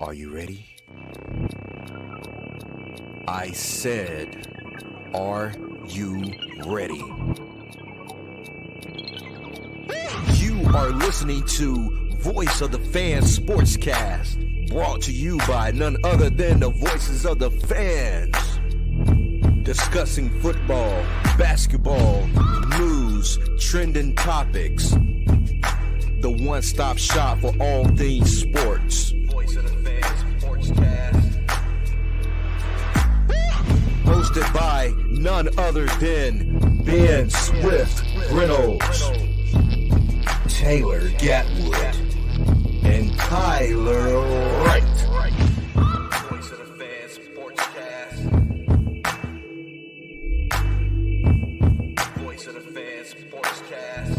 Are you ready? I said, are you ready? You are listening to Voice of the Fans Sportscast, brought to you by none other than the voices of the fans. Discussing football, basketball, news, trending topics. The one-stop shop for all things sports. Voice of the Fans Sportscast. Hosted by none other than Ben Swift Reynolds, Taylor Gatwood, and Tyler Wright. Voice of the Fans Sportscast. Voice of the Fans Sportscast.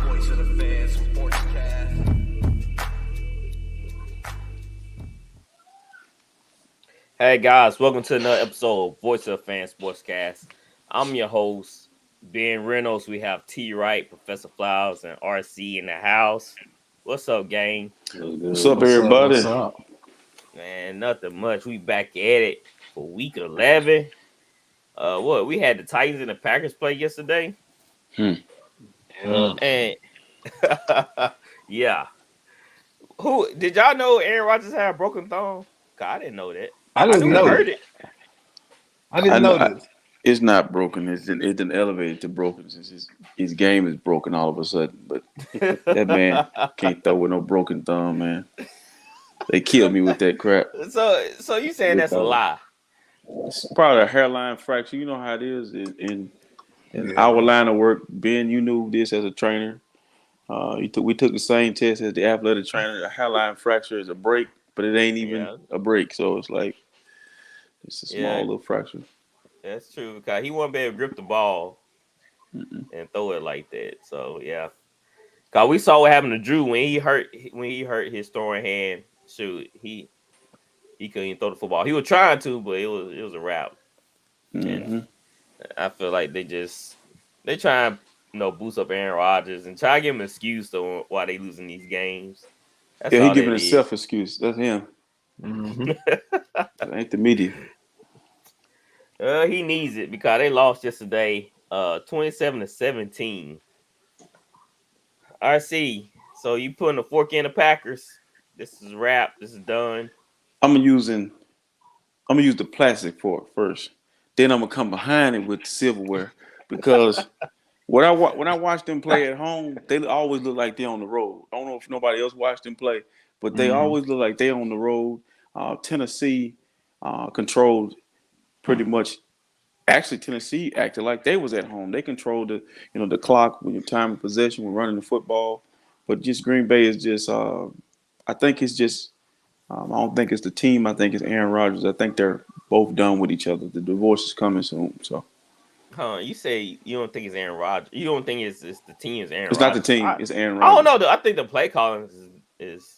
Voice of the Fans Sportscast. Hey guys, welcome to another episode of Voice of the Fans Sportscast. I'm your host, Ben Reynolds. We have T Wright, Professor Flowers, and RC in the house. What's up, gang? What's up, everybody? What's up? Man, nothing much. We back at it for week 11. We had the Titans and the Packers play yesterday. And yeah. Who did y'all know Aaron Rodgers had a broken thumb? God, I didn't know that. I didn't know heard it. it. I didn't know this. It's not broken. It's been elevated to broken since his game is broken all of a sudden. But that man can't throw with no broken thumb, man. They killed me with that crap. So you saying that's a lie? It's probably a hairline fracture. You know how it is in our line of work. Ben, you knew this as a trainer. We took the same test as the athletic trainer. A hairline fracture is a break, but it ain't even a break. So it's like it's a small little fracture. That's true because he won't be able to grip the ball and throw it like that. So yeah, because we saw what happened to Drew when he hurt his throwing hand. Shoot, he couldn't even throw the football. He was trying to, but it was a wrap. And I feel like they try and boost up Aaron Rodgers and try to give him an excuse to why they losing these games. That's He giving a self excuse. That's him. That ain't the media. He needs it because they lost yesterday, 27-17. RC, so you putting the fork in the Packers? This is wrap. This is done. I'm gonna use the plastic fork first. Then I'm gonna come behind it with silverware because when I watch them play at home, they always look like they're on the road. I don't know if nobody else watched them play, but they always look like they're on the road. Tennessee controlled pretty much. Actually, Tennessee acted like they was at home. They controlled the clock when your time of possession, when running the football. But just Green Bay is just. I think it's just. I don't think it's the team. I think it's Aaron Rodgers. I think they're both done with each other. The divorce is coming soon. So. You say you don't think it's Aaron Rodgers. You don't think it's the team. It's Aaron. It's Rodgers. not the team. It's Aaron Rodgers. I don't know. Though. I think the play calling is.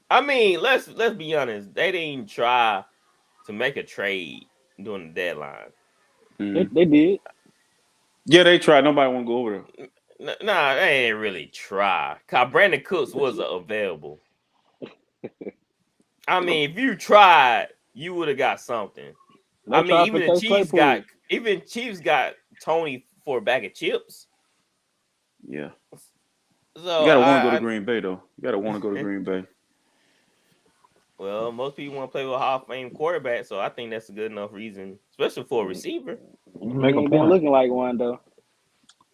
I mean, let's be honest. They didn't try to make a trade during the deadline. They did. Yeah, they tried. Nobody want to go over there. Nah, they ain't really try. Cause Brandon Cooks was available. I mean, if you tried, you would have got something. I mean, even the Chiefs got Tony for a bag of chips. Yeah. So you gotta want to go to Green Bay, though. You gotta want to go to Green Bay. Well, most people want to play with a Hall of Fame quarterback, so I think that's a good enough reason, especially for a receiver. Make a point. Been looking like one though.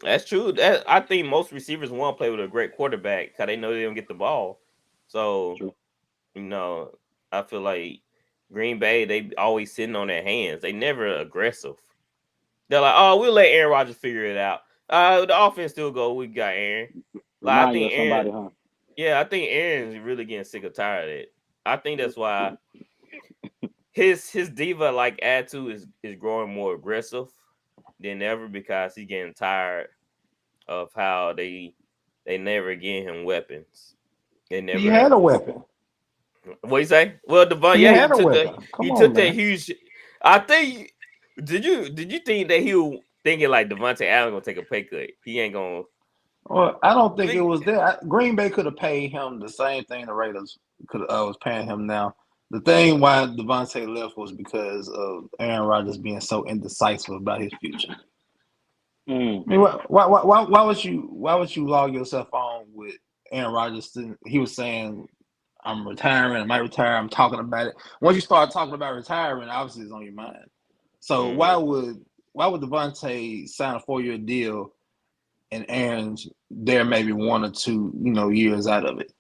That's true. I think most receivers want to play with a great quarterback because they know they don't get the ball. So, I feel like Green Bay, they always sitting on their hands. They never aggressive. They're like, oh, we'll let Aaron Rodgers figure it out. The offense still go. We got Aaron. Like, I think Aaron. Yeah, I think Aaron's really getting sick or tired of it. I think that's why his diva like attitude is growing more aggressive than ever because he's getting tired of how they never get him weapons. He had a weapon. What you say? Well, Devon, he took that huge. I think. Did you think that he was thinking like Devontae Allen gonna take a pay cut? He ain't gonna Well, I don't think it was that. Green Bay could have paid him the same thing the Raiders could was paying him now. The thing why Devontae left was because of Aaron Rodgers being so indecisive about his future. I mean, why would you log yourself on with Aaron Rodgers? He was saying, "I'm retiring. I might retire. I'm talking about it." Once you start talking about retiring, obviously it's on your mind. So why would Devontae sign a 4-year deal and Aaron's there maybe 1 or 2 years out of it?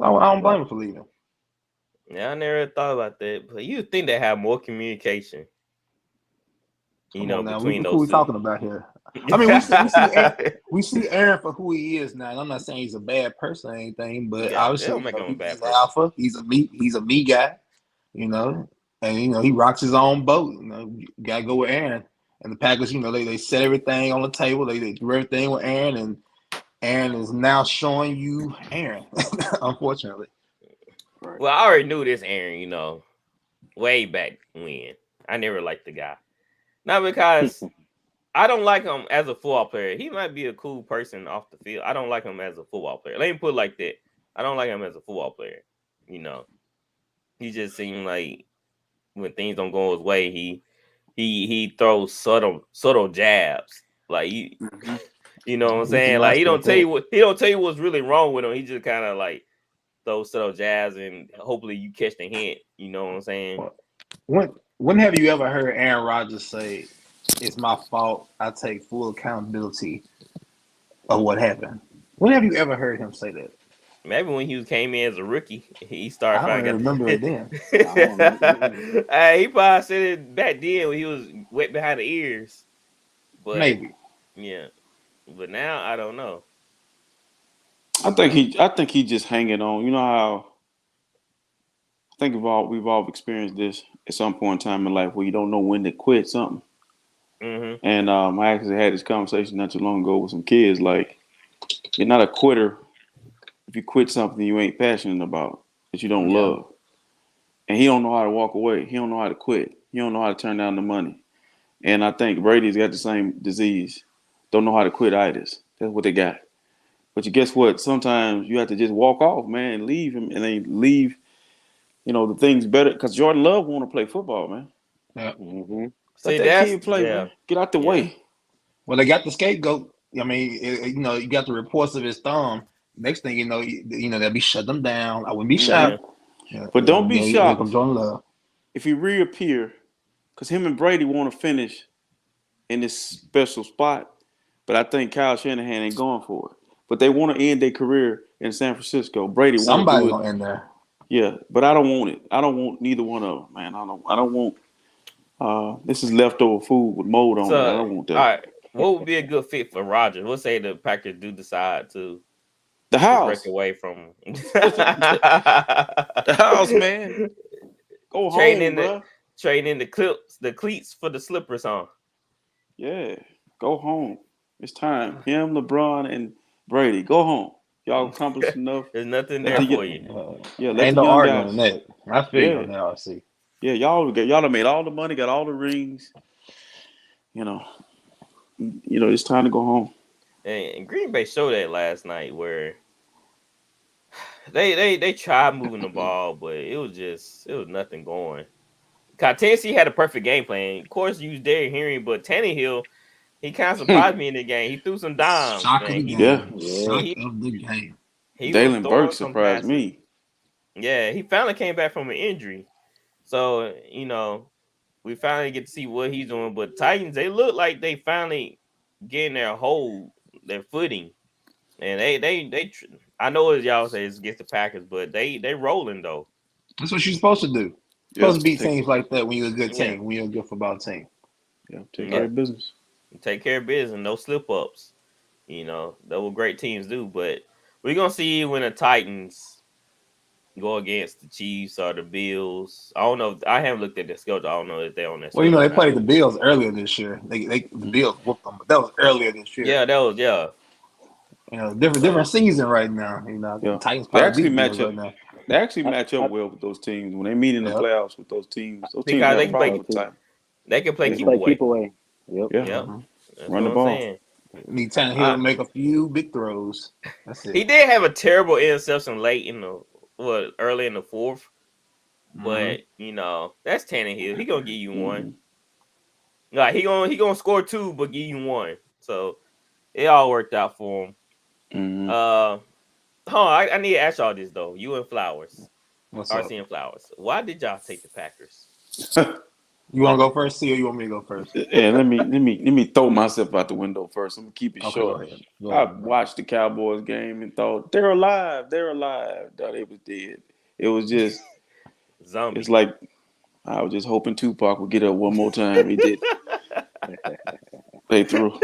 I don't blame him for leaving. Yeah, I never thought about that, but you think they have more communication. Between those who we two. talking about here? I mean, we see Aaron for who he is now. And I'm not saying he's a bad person or anything, but obviously he's alpha. He's a me guy, and he rocks his own boat. You gotta go with Aaron. And the Packers, they set everything on the table. They do everything with Aaron, and Aaron is now showing you Aaron, unfortunately. Well, I already knew this Aaron, way back when. I never liked the guy. Not because I don't like him as a football player. He might be a cool person off the field. I don't like him as a football player. Let me put it like that. I don't like him as a football player. He just seemed like when things don't go his way, he throws subtle jabs. Like you know what I'm saying? Like he don't tell you what's really wrong with him. He just kind of like those subtle jabs, and hopefully you catch the hint. You know what I'm saying? When have you ever heard Aaron Rodgers say, "It's my fault. I take full accountability of what happened"? When have you ever heard him say that? Maybe when he came in as a rookie, he started. I don't remember it then. He probably said it back then when he was wet behind the ears. But maybe, yeah. But now I don't know. I think he just hanging on. You know how I think we've all experienced this at some point in time in life where you don't know when to quit something. Mm-hmm. And I actually had this conversation not too long ago with some kids. Like, you're not a quitter if you quit something you ain't passionate about, that you don't love. And he don't know how to walk away. He don't know how to quit. He don't know how to turn down the money. And I think Brady's got the same disease. Don't know how to quit either. That's what they got. But you guess what? Sometimes you have to just walk off, man, and leave him, and then leave, the things better. Because Jordan Love want to play football, man. Yeah. Mm-hmm. Let that kid play, man. Get out the way. Well, they got the scapegoat. I mean, you got the reports of his thumb. Next thing you know, they'll be shut them down. I wouldn't be shocked. Yeah. But don't be shocked Love. if he reappear, because him and Brady want to finish in this special spot. But I think Kyle Shanahan ain't going for it. But they want to end their career in San Francisco. Brady somebody gonna end there. Yeah, but I don't want it. I don't want neither one of them, man. I don't want. This is leftover food with mold on it. I don't want that. All right, what would be a good fit for Rodgers? Let's say the Packers do decide to the house break away from the house, man. Go home, bro. Trading in the cleats for the slippers, huh? Yeah, go home. It's time. Him, LeBron, and Brady, go home. Y'all accomplished enough. There's nothing there for you. Ain't no arguing on that. I feel on the RC. Yeah, y'all have made all the money, got all the rings. It's time to go home. And Green Bay showed that last night where they tried moving the ball, but it was nothing going. Tennessee had a perfect game plan. Of course, you used Derrick Henry, but Tannehill, he kind of surprised me in the game. He threw some dimes. Shock of the game. Shock of the game. Jalen Burke surprised me. Yeah, he finally came back from an injury. So, we finally get to see what he's doing. But Titans, they look like they finally getting their footing. And they I know as y'all say it's against the Packers, but they rolling though. That's what you're supposed to do. You're supposed to beat teams like that when you're a good team, when you're a good football team. Yeah, take care of business. Take care of business, no slip ups. That's what great teams do. But we're gonna see when the Titans go against the Chiefs or the Bills. I don't know. I haven't looked at the schedule. I don't know if they're on that. Well, they played the Bills earlier this year. The Bills whooped them, but that was earlier this year. Yeah, that was different season right now. The Titans probably match up. Right now. They actually match up well with those teams when they meet in the playoffs with those teams. Those teams they can play keep away. Yep. Run the ball. Need Tannehill I- to make a few big throws. That's He it. did have a terrible interception late in early in the fourth, Mhm. but that's Tannehill. He gonna give you one. Mhm. Like he gonna score 2, but give you 1. So it all worked out for him. Mhm. I need to ask y'all this though. You and Flowers, What's up? RC and Flowers. Why did y'all take the Packers? You want to go first, C, or you want me to go first? Yeah, let me throw myself out the window first. I'm gonna keep it Okay, short. go ahead. Go I ahead. watched the Cowboys game and thought they're alive. Thought they was dead. It was just, Zombie. it's like I was just hoping Tupac would get up one more time. He did. They threw.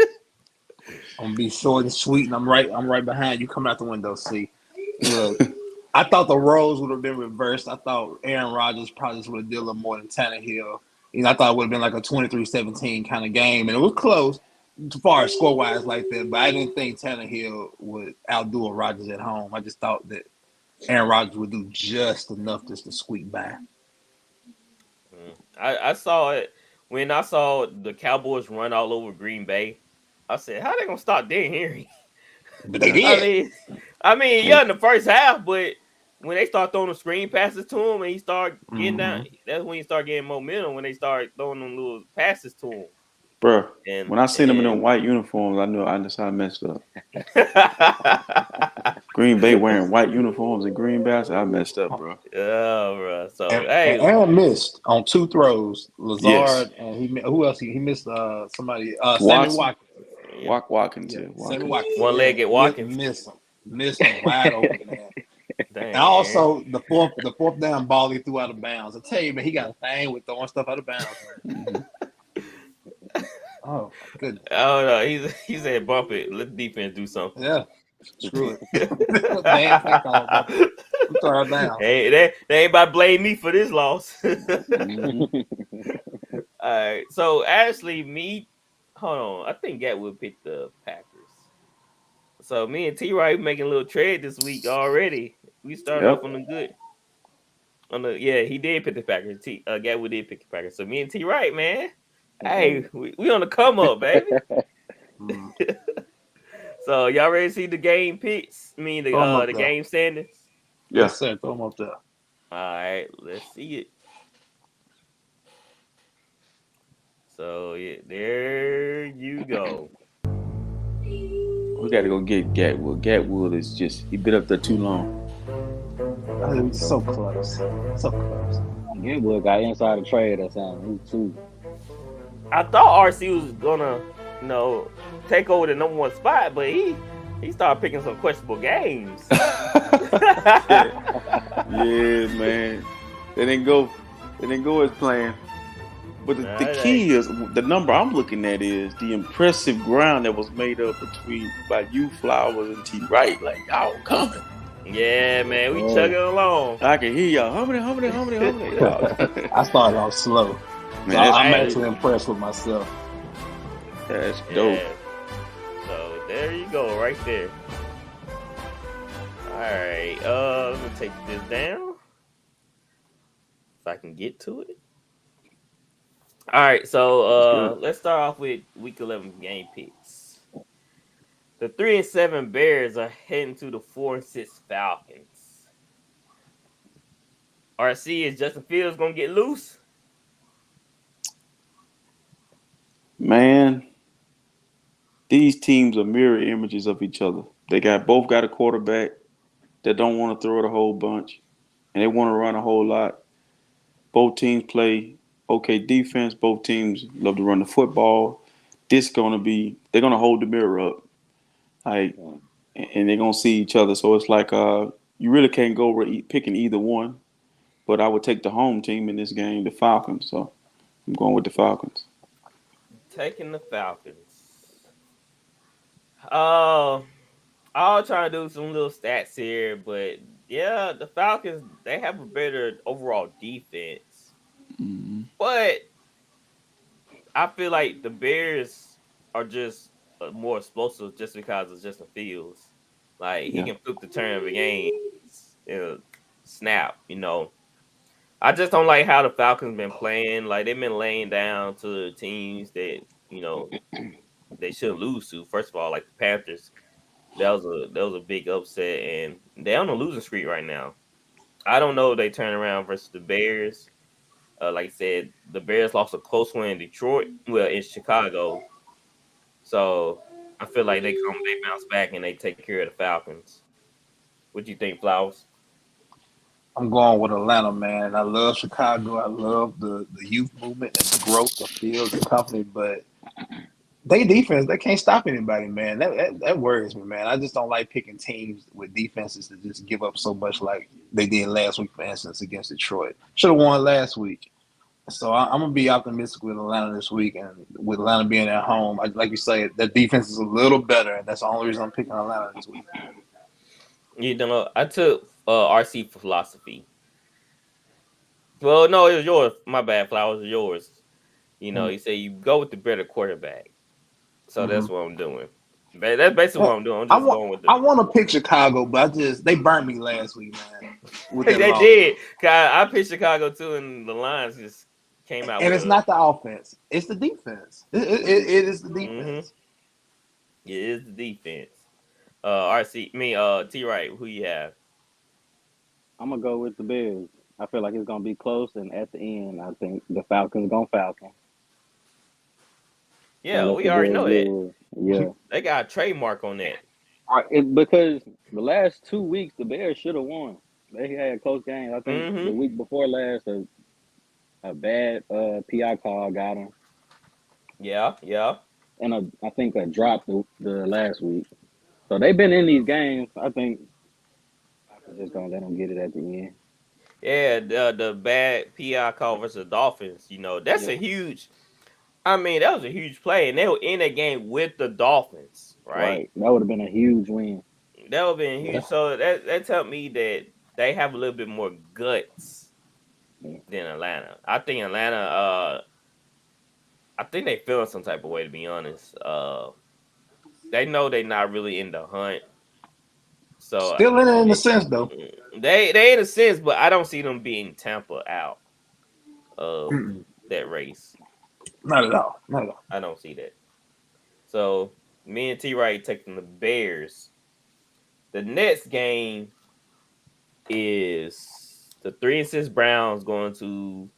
I'm gonna be short and sweet, and I'm right behind you. Coming out the window, C. Look, I thought the roles would have been reversed. I thought Aaron Rodgers probably would have did a little more than Tannehill. I thought it would have been like a 23-17 kind of game, and it was close as far as score wise like that. But I didn't think Tannehill would outdo Rodgers at home. I just thought that Aaron Rodgers would do just enough just to squeak by. I saw it when I saw the Cowboys run all over Green Bay. I said, "How they gonna stop Dan Henry?" But they did. I mean, yeah, in the first half, but when they start throwing the screen passes to him and he start getting down, that's when he start getting momentum. When they start throwing them little passes to him, Bro, and when I seen them in them white uniforms, I messed up. Green Bay wearing white uniforms in Green Bay, I messed up, bro. Yeah, bro. So And hey, Aaron missed on 2 throws. Lazard Yes. and who else? He missed somebody. Sammy Watson. Watkins. yeah, Watkins. Yeah, Yeah, Sammy Watkins. Watkins. One-legged Watkins. Missed him wide open, man. dang, And also the fourth down ball he threw out of bounds. I tell you, man, he got a thing with throwing stuff out of bounds. Mhm. Oh, good. Oh no, he said bump it. Let the defense do something. Yeah, screw it. Bad play call. I'm throwing down. Hey, they ain't about to blame me for this loss. Mhm. All right, so Ashley, hold on. I think Gatwood picked the Packers. So me and T-Roy making a little trade this week already. We started Yep. off on the good. He did pick the Packers. Gatwood did pick the Packers. So me and T-Roy, man. Hey, we on the come up, baby. Mm. So y'all ready to see the game picks? I mean Throw 'em up the there. game standings. Yeah. Yes, sir. Throw him up there. All right, let's see it. So yeah, there you go. We got to go get Gatwood. Gatwood is just, he been up there too long. Oh, he's so close. So close. Gatwood got inside the trade or something. He too. I thought RC was gonna, take over the number 1 spot, but he started picking some questionable games. Yeah, man. They didn't go as planned. But the key is, the number I'm looking at is the impressive ground that was made up by you, Flowers, and T. Wright. Like, y'all coming. Yeah, man, we chugging along. I can hear y'all. How many? I started off slow. Man, So I'm hey. actually impressed with myself. that's dope. Yeah. So there you go, right there. All right, let me take this down if I can get to it. All right, so let's start off with Week 11 game picks. The 3-7 Bears are heading to the 4-6 Falcons. RC, is Justin Fields gonna get loose? Man, these teams are mirror images of each other. They both got a quarterback that don't want to throw it a whole bunch, and they want to run a whole lot. Both teams play okay defense. Both teams love to run the football. They're gonna hold the mirror up, and they're gonna see each other. So it's like you really can't go picking either one. But I would take the home team in this game, the Falcons. So I'm going with the Falcons. Taking the Falcons. I'll try to do some little stats here, but yeah, the Falcons, they have a better overall defense. Mm-hmm. But I feel like the Bears are just more explosive just because of Justin Fields. Like, he can flip the turn of a game, snap, I just don't like how the Falcons been playing. Like, they've been laying down to the teams that, they shouldn't lose to. First of all, like the Panthers, that was a big upset, and they're on a losing streak right now. I don't know if they turn around versus the Bears. Like I said, the Bears lost a close one in Detroit, well, in Chicago. So I feel like they bounce back, and they take care of the Falcons. What do you think, Flowers? I'm going with Atlanta, man. I love Chicago. I love the youth movement and the growth of Fields and company, but they defense, they can't stop anybody, man. That worries me, man. I just don't like picking teams with defenses that just give up so much like they did last week, for instance, against Detroit. Should have won last week. So I'm going to be optimistic with Atlanta this week, and with Atlanta being at home, like you say, their defense is a little better, and that's the only reason I'm picking Atlanta this week. You know, I took RC for philosophy. Well, no, it was yours. My bad, Flowers. It was yours. You know, you say you go with the better quarterback. So that's what I'm doing. That's basically what I'm doing. I'm just going with I want to pick Chicago, but they burnt me last week, man. They did. I picked Chicago too, and the Lions just came out. And it's not the offense; it's the defense. It is the defense. It is the defense. T. Wright, who you have? I'm gonna go with the Bears. I feel like it's gonna be close, and at the end, I think the Falcons gonna Falcon. Yeah, we already know that. Yeah, they got a trademark on that. Because the last 2 weeks, the Bears should have won. They had close games. I think the week before last, a bad PI call got them. Yeah. And I think a drop the last week. So they've been in these games. I think I'm just gonna let them get it at the end. Yeah, the bad PI call versus the Dolphins. You know, that's a huge. I mean, that was a huge play, and they were in that game with the Dolphins, right? That would have been a huge win. That would have been huge. So that tells me that they have a little bit more guts than Atlanta. I think Atlanta, I think they feel some type of way, to be honest. They know they're not really in the hunt. So still in it in a sense, though. They in a sense, but I don't see them being Tampa out of that race. Not at all. I don't see that. So me and T. Wright taking the Bears. The next game is the 3-6 Browns going to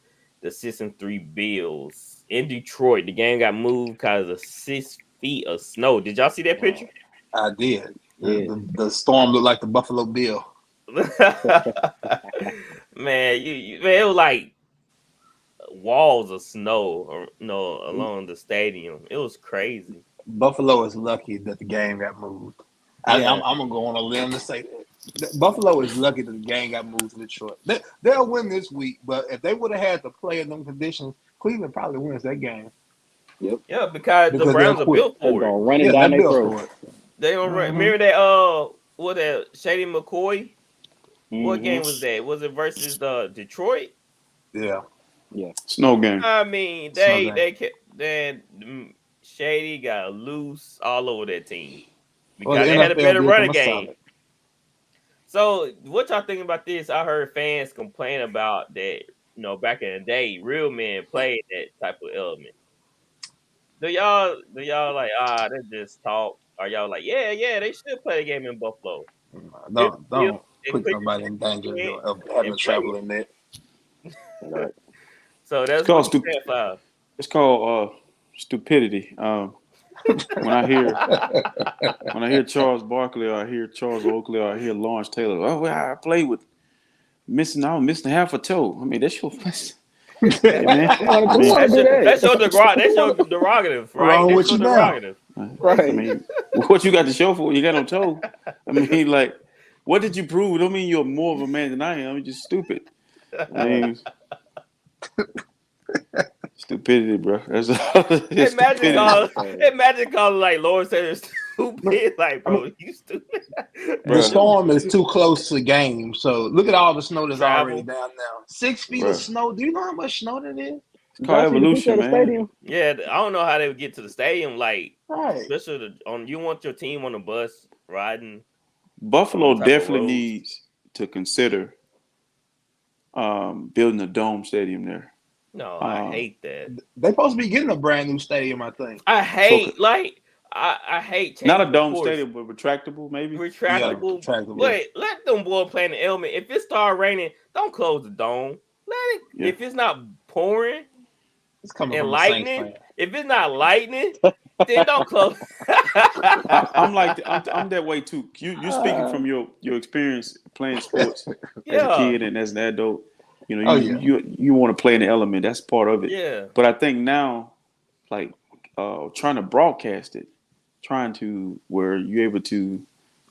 the 6-3 Bills in Detroit. The game got moved because of 6 feet of snow. Did y'all see that picture? I did. Yeah. The storm looked like the Buffalo Bill. Man, it was like walls of snow, along the stadium. It was crazy. Buffalo is lucky that the game got moved. I'm gonna go on a limb to say that Buffalo is lucky that the game got moved to Detroit. They'll win this week, but if they would have had to play in them conditions, Cleveland probably wins that game. Yep. Yeah, because the Browns are built They're for gonna it. run it down their throat. They don't remember that. What that Shady McCoy? What game was that? Was it versus Detroit? Yeah. Snow game. I mean, Shady got loose all over that team because they had a better running game. Solid. So, what y'all think about this? I heard fans complain about that. You know, back in the day, real men played that type of element. Do y'all like they just talk? Are y'all like, yeah, they should play a game in Buffalo? Don't put somebody in danger of having to travel in there. So that's it's called stupidity. When I hear Charles Barkley, or I hear Charles Oakley, or I hear Lawrence Taylor, I play with missing half a toe. I mean, that's your hey, man. That's your derogative, right? Wrong with you now. Right. I mean, what you got to show for when you got no toe? I mean, like, what did you prove? It don't mean you're more of a man than I am. I'm just stupid. I mean, stupidity, bro. That's Imagine calling like Lawrence Taylor stupid. Like, bro, you stupid. The storm is too close to the game. So look at all the snow that's already down now. 6 feet of snow. Do you know how much snow that is? It's called evolution, man. Stadium? Yeah, I don't know how they would get to the stadium. Like, right. Especially you want your team on the bus riding. Buffalo definitely needs to consider building a dome stadium there. No, I hate that. They're supposed to be getting a brand new stadium, I think. I hate I hate changing Not a dome the course. stadium, but retractable, maybe. Retractable. Yeah, retractable. But let them boy play in the element. If it start raining, don't close the dome. Let it. Yeah. If it's not pouring It's coming and from the Saints lightning, fan. if it's not lightning, then don't close. I'm that way too. You're speaking from your experience playing sports as a kid and as an adult. You know, you want to play in the element. That's part of it. Yeah. But I think now, like trying to broadcast it, trying to where you're able to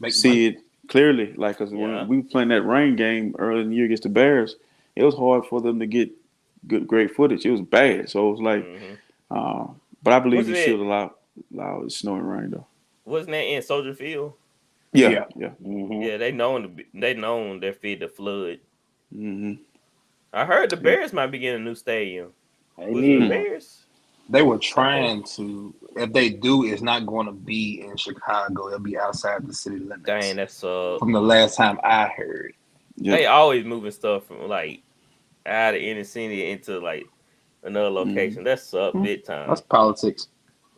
see it clearly. Like, cause when we were playing that rain game early in the year against the Bears, it was hard for them to get great footage. It was bad. So it was like, but I believe you should allow it snow and rain though. Wasn't that in Soldier Field? Yeah. Mm-hmm. Yeah, they known their feed the flood. Mm-hmm. I heard the Bears might be getting a new stadium. They Was need it the Bears? They were trying to. If they do, it's not going to be in Chicago. It'll be outside the city limits. Dang, that's from the last time I heard. Yep. They always moving stuff from like out of inner city into like another location. That's big time. That's politics.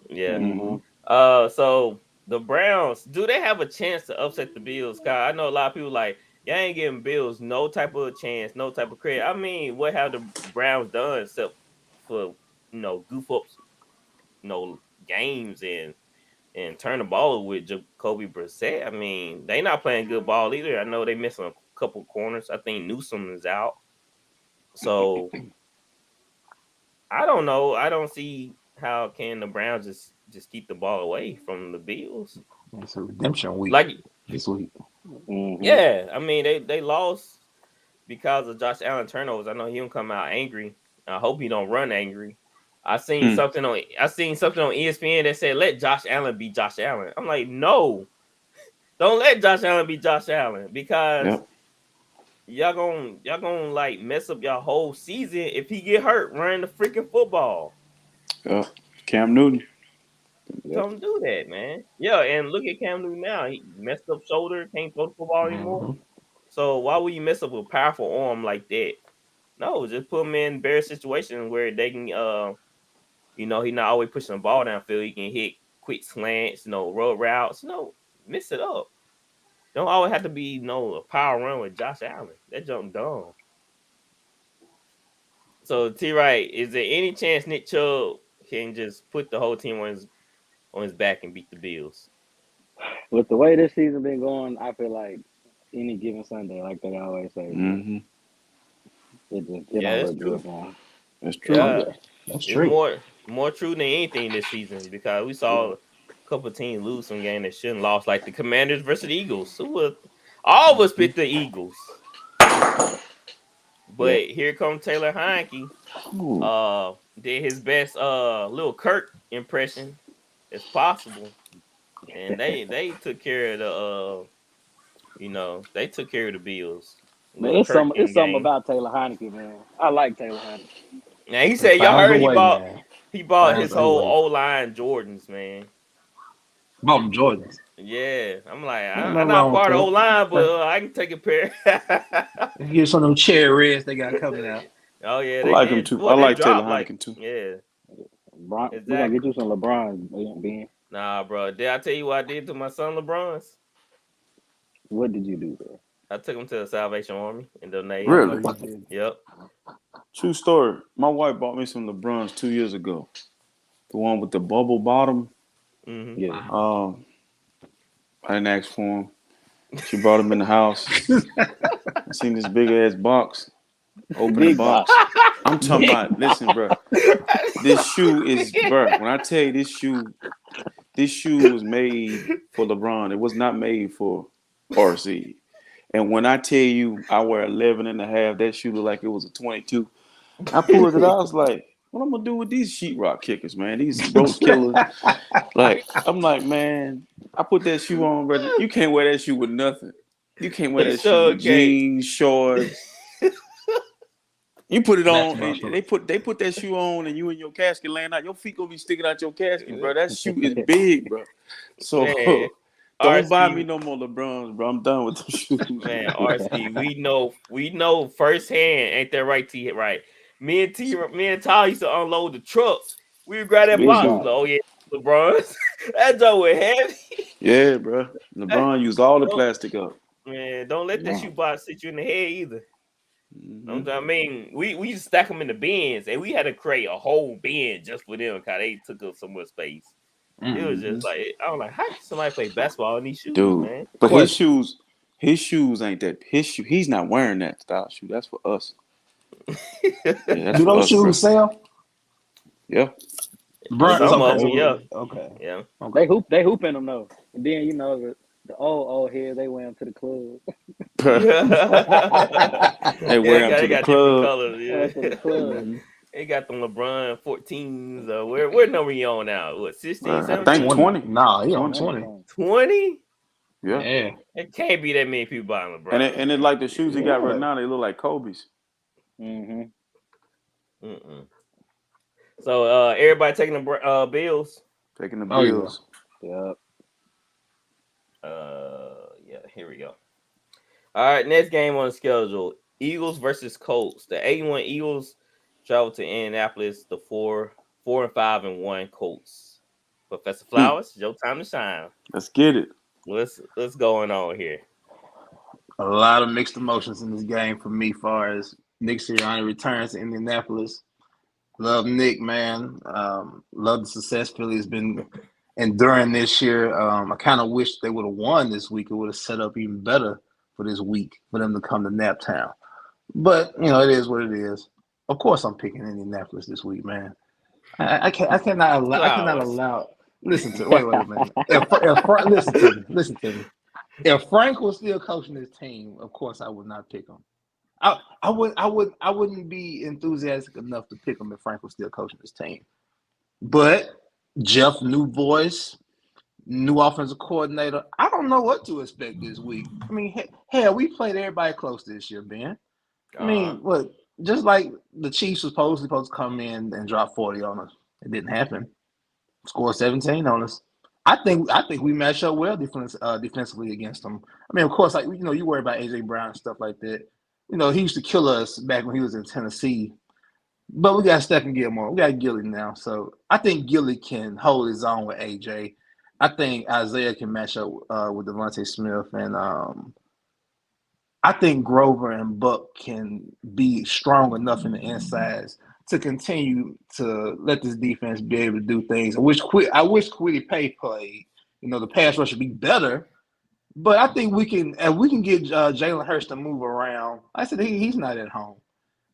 Yeah. Mm-hmm. So the Browns, do they have a chance to upset the Bills? God, I know a lot of people like, y'all ain't giving Bills no type of chance, no type of credit. I mean, what have the Browns done except for goof ups, games and turn the ball over with Jacoby Brissett? I mean, they not playing good ball either. I know they missing a couple corners. I think Newsome is out. So I don't know. I don't see how can the Browns just keep the ball away from the Bills. It's a redemption week. Like this week. Mm-hmm. Yeah, I mean they lost because of Josh Allen turnovers. I know he don't come out angry. I hope he don't run angry. I seen something on ESPN that said let Josh Allen be Josh Allen. I'm like, no, don't let Josh Allen be Josh Allen because y'all gonna like mess up your whole season if he get hurt running the freaking football. Cam Newton. Don't do that, man. Yeah, and look at Cam Newton now. He messed up shoulder, can't throw the football anymore. So why would you mess up a powerful arm like that? No, just put him in better situation where they can, he not always pushing the ball downfield. He can hit quick slants, road routes. Mix it up. Don't always have to be, a power run with Josh Allen. That jump dumb. So T-Right, is there any chance Nick Chubb can just put the whole team on his back and beat the Bills? With the way this season been going, I feel like any given Sunday, like they always say, it just that's true. That's true. That's it's true. more true than anything this season because we saw a couple of teams lose some game that shouldn't lost, like the Commanders versus the Eagles. All of us picked the Eagles. But here comes Taylor Heineke. Did his best little Kirk impression as possible. And they took care of they took care of the Bills. Man, it's something about Taylor Heineke, man. I like Taylor Heineke. Now he said y'all heard he bought his whole O-line Jordans, man. Bought them Jordans. Yeah, I'm like, I'm not part of O-line, but I can take a pair. Get some of them cherry reds they got coming out. Oh yeah, I like him too. Well, I like Taylor Heineke Heineke too. Yeah, We gotta get you some LeBron, Ben. Nah, bro. Did I tell you what I did to my son LeBron's? What did you do, bro? I took him to the Salvation Army and donated. Really? Yep. True story. My wife bought me some LeBrons 2 years ago. The one with the bubble bottom. Mm-hmm. Yeah. I didn't ask for him. She brought him in the house. I seen this big ass box. Open the box. I'm talking about. Listen, bro. This shoe is, bro. When I tell you this shoe was made for LeBron. It was not made for RC. And when I tell you I wear 11 and a half, that shoe looked like it was a 22. I pulled it out. I was like, what I'm gonna do with these sheetrock kickers, man? These rope killers. Like, I'm like, man, I put that shoe on, brother. You can't wear that shoe with nothing. You can't wear that shoe with jeans, shorts. You put it on, and they put that shoe on, and you in your casket laying out. Your feet gonna be sticking out your casket, bro. That shoe is big, bro. So don't buy me no more LeBrons, bro. I'm done with those shoes. Man, RC, we know firsthand, ain't that right, T? Right. Me and Ty used to unload the trucks. We would grab that box. Oh yeah, LeBron. That joke was heavy. Yeah, bro. LeBron used all the plastic up. Man, don't let that shoebox sit you in the head either. Mm-hmm. I mean, we used to stack them in the bins, and we had to create a whole bin just for them because they took up so much space. It was just like, I was like, how can somebody play basketball in these shoes, Dude, man? but his shoes ain't that. He's not wearing that style shoe. That's for us. Yeah, do those shoes sell? Yeah. Some of them, Okay. Yeah. They hoop in them though. And then the old head, they wear them to the club. They wear them to the club. Colors, They got them LeBron 14s. Where number you on now? What, 16, 17? I think 20. Nah, he on 20. 20? Yeah. It can't be that many people buying LeBron. And it like the shoes he got right now, they look like Kobe's. So everybody taking the Bills? Taking the Bills. Yeah. Here we go. All right, next game on the schedule. Eagles versus Colts. The 8-1 Eagles travel to Indianapolis. The 4-5-1 Colts. Professor Flowers, it's your time to shine. Let's get it. What's going on here? A lot of mixed emotions in this game for me, far as Nick Sirianni returns to Indianapolis. Love Nick, man. Love the success Philly has been enduring this year. I kind of wish they would have won this week. It would have set up even better for this week for them to come to Naptown. But, it is what it is. Of course I'm picking Indianapolis this week, man. I cannot allow. Listen to wait a minute. Listen to me. If Frank was still coaching his team, of course I would not pick him. I wouldn't be enthusiastic enough to pick him if Frank was still coaching his team. But Jeff, new voice, new offensive coordinator. I don't know what to expect this week. I mean, hell, we played everybody close this year, Ben. I mean, what? Just like the Chiefs was supposed to come in and drop 40 on us. It didn't happen. Score 17 on us. I think we match up well defensively against them. I mean, of course, like you worry about AJ Brown and stuff like that. He used to kill us back when he was in Tennessee. But we got Stephen Gilmore. We got Gilly now. So I think Gilly can hold his own with AJ. I think Isaiah can match up with Devontae Smith. And I think Grover and Buck can be strong enough in the insides to continue to let this defense be able to do things. I wish Kwity Paye played. The pass rush would be better. But I think we can get Jalen Hurts to move around. I said he's not at home.